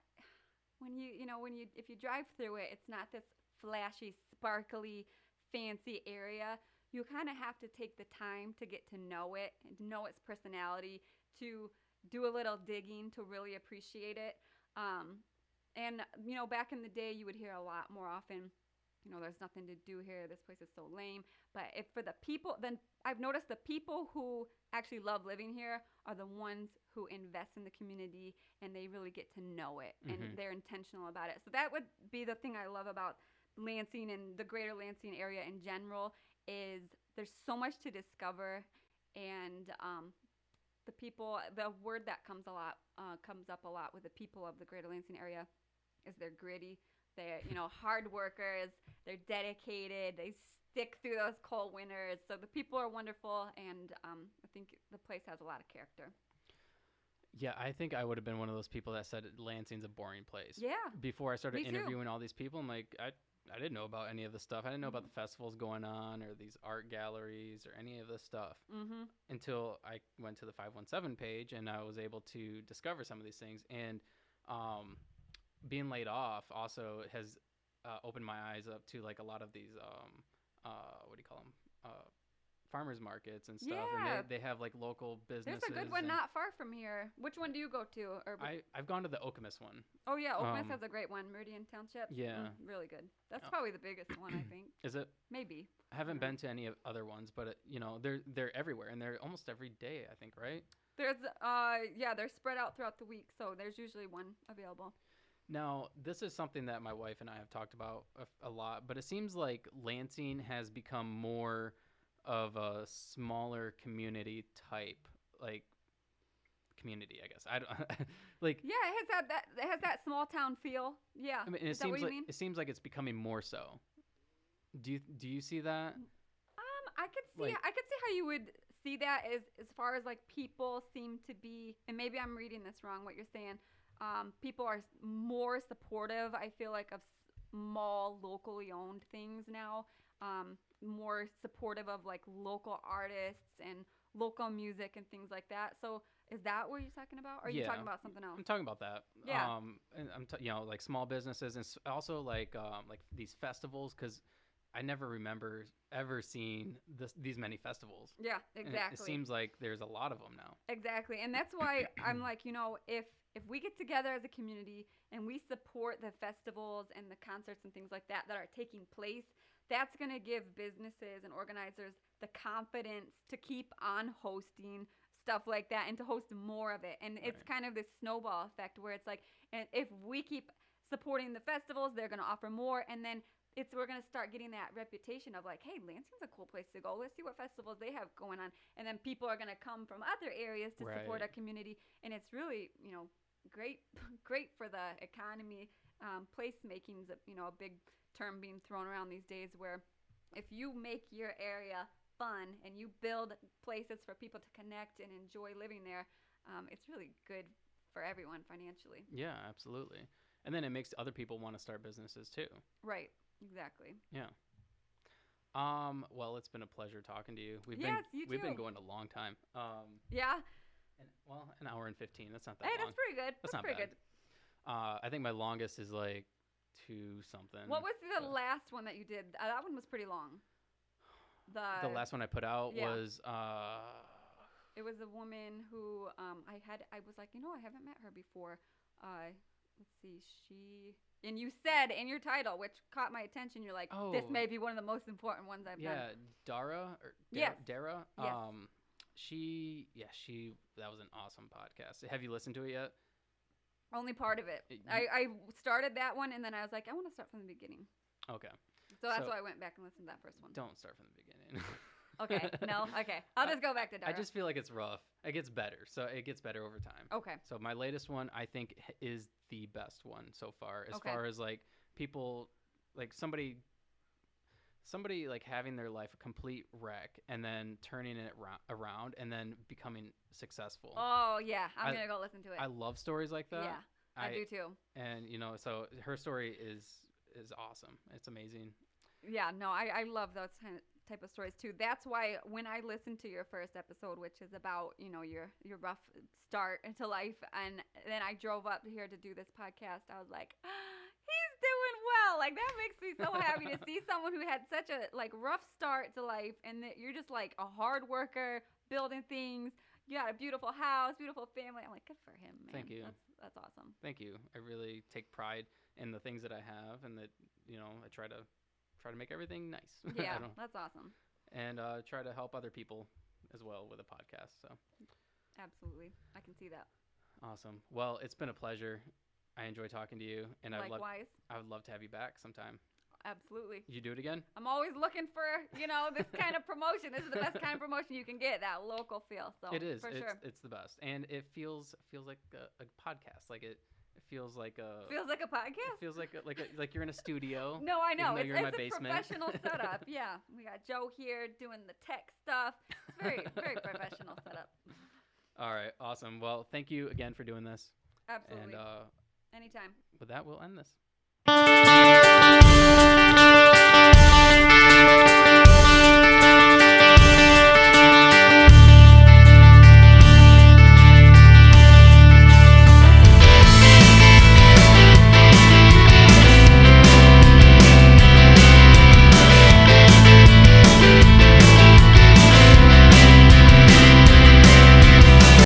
if you drive through it, it's not this flashy, sparkly, fancy area. You kind of have to take the time to get to know it and to know its personality, to do a little digging to really appreciate it. And back in the day, you would hear a lot more often, there's nothing to do here. This place is so lame. But if for the people, then I've noticed the people who actually love living here are the ones who invest in the community and they really get to know it and they're intentional about it. So that would be the thing I love about Lansing and the greater Lansing area in general, is there's so much to discover, and the word that comes up a lot with the people of the greater Lansing area is they're gritty. They're hard workers. They're dedicated. They stick through those cold winters. So the people are wonderful, and I think the place has a lot of character. Yeah, I think I would have been one of those people that said Lansing's a boring place. Yeah. Before I started interviewing all these people, I'm like, I didn't know about any of the stuff. I didn't know about the festivals going on or these art galleries or any of this stuff until I went to the 517 page and I was able to discover some of these things. And being laid off also has opened my eyes up to like a lot of these what do you call them? Farmers markets and stuff, Yeah. and they have like local businesses. There's a good one and not far from here. Which one do you go to? Or I've gone to the Okemos one. oh yeah, Okemos has a great one. Meridian Township. Yeah. Really good. That's probably the biggest one, I think. Is it? Maybe. I haven't been to any other ones, but you know, they're everywhere, and they're almost every day, I think, right? There's they're spread out throughout the week, so there's usually one available. Now, this is something that my wife and I have talked about a lot, but it seems like Lansing has become more of a smaller community type, like community, I guess. I don't like. Yeah, it has that small town feel. Yeah. I mean, Is that what you mean? it seems like it's becoming more so. Do you see that? I could see how you would see that as far as like people seem to be, and maybe I'm reading this wrong. What you're saying, people are more supportive. I feel like of small locally owned things now. More supportive of like local artists and local music and things like that. So is that what you're talking about? Or are you talking about something else? I'm talking about that. Yeah. And you know, like small businesses and also like these festivals, because I never remember ever seeing these many festivals. Yeah, exactly. And it seems like there's a lot of them now. Exactly. And that's why I'm like, you know, if we get together as a community and we support the festivals and the concerts and things like that are taking place, that's going to give businesses and organizers the confidence to keep on hosting stuff like that and to host more of it. And it's kind of this snowball effect where it's like, and if we keep supporting the festivals, they're going to offer more. And then we're going to start getting that reputation of like, hey, Lansing's a cool place to go. Let's see what festivals they have going on. And then people are going to come from other areas to support our community. And it's really, you know, great for the economy. Placemaking's a big term being thrown around these days, where if you make your area fun and you build places for people to connect and enjoy living there, it's really good for everyone financially. Yeah, absolutely. And then it makes other people want to start businesses too. Right. Exactly. Yeah. Well, it's been a pleasure talking to you. We've been going a long time. Yeah. An hour and 15. That's not that long. Hey, that's pretty good. That's not pretty bad. Good. I think my longest is like 2 something. What was the last one that you did? That one was pretty long. The last one I put out was it was a woman who I was like, I haven't met her before. Let's see, and you said in your title, which caught my attention, you're like, this may be one of the most important ones I've done. Yeah, Dara. Yes. Dara. Yes. She that was an awesome podcast. Have you listened to it yet? Only part of it. I started that one, and then I was like, I want to start from the beginning. Okay. So that's why I went back and listened to that first one. Don't start from the beginning. Okay. No? Okay. I'll just go back to Dara. I just feel like it's rough. It gets better. So it gets better over time. Okay. So my latest one, I think, is the best one so far. As far as like people, like somebody like having their life a complete wreck and then turning it around and then becoming successful. Oh, yeah. I'm going to go listen to it. I love stories like that. Yeah, I do too. And, so her story is awesome. It's amazing. Yeah, no, I love those type of stories too. That's why when I listened to your first episode, which is about, your rough start into life, and then I drove up here to do this podcast, I was like, he's doing well. Like, that makes me so happy to see someone who had such a rough start to life, and that you're just like a hard worker, building things. You got a beautiful house, beautiful family. I'm like, good for him, man. Thank you. That's awesome. Thank you. I really take pride in the things that I have, and that I try to make everything nice. Yeah, that's awesome. And try to help other people as well with a podcast. So absolutely, I can see that. Awesome. Well, it's been a pleasure. I enjoy talking to you, and likewise. I would love to have you back sometime. Absolutely. You do it again? I'm always looking for, this kind of promotion. This is the best kind of promotion you can get, that local feel. So it is. For sure. It's the best. And it feels like a podcast. Like it feels like a podcast? It feels like you're in a studio. No, I know. You're in my it's a basement. Professional setup. Yeah. We got Joe here doing the tech stuff. It's very, very professional setup. All right. Awesome. Well, thank you again for doing this. Absolutely. And anytime. With that, we'll end this.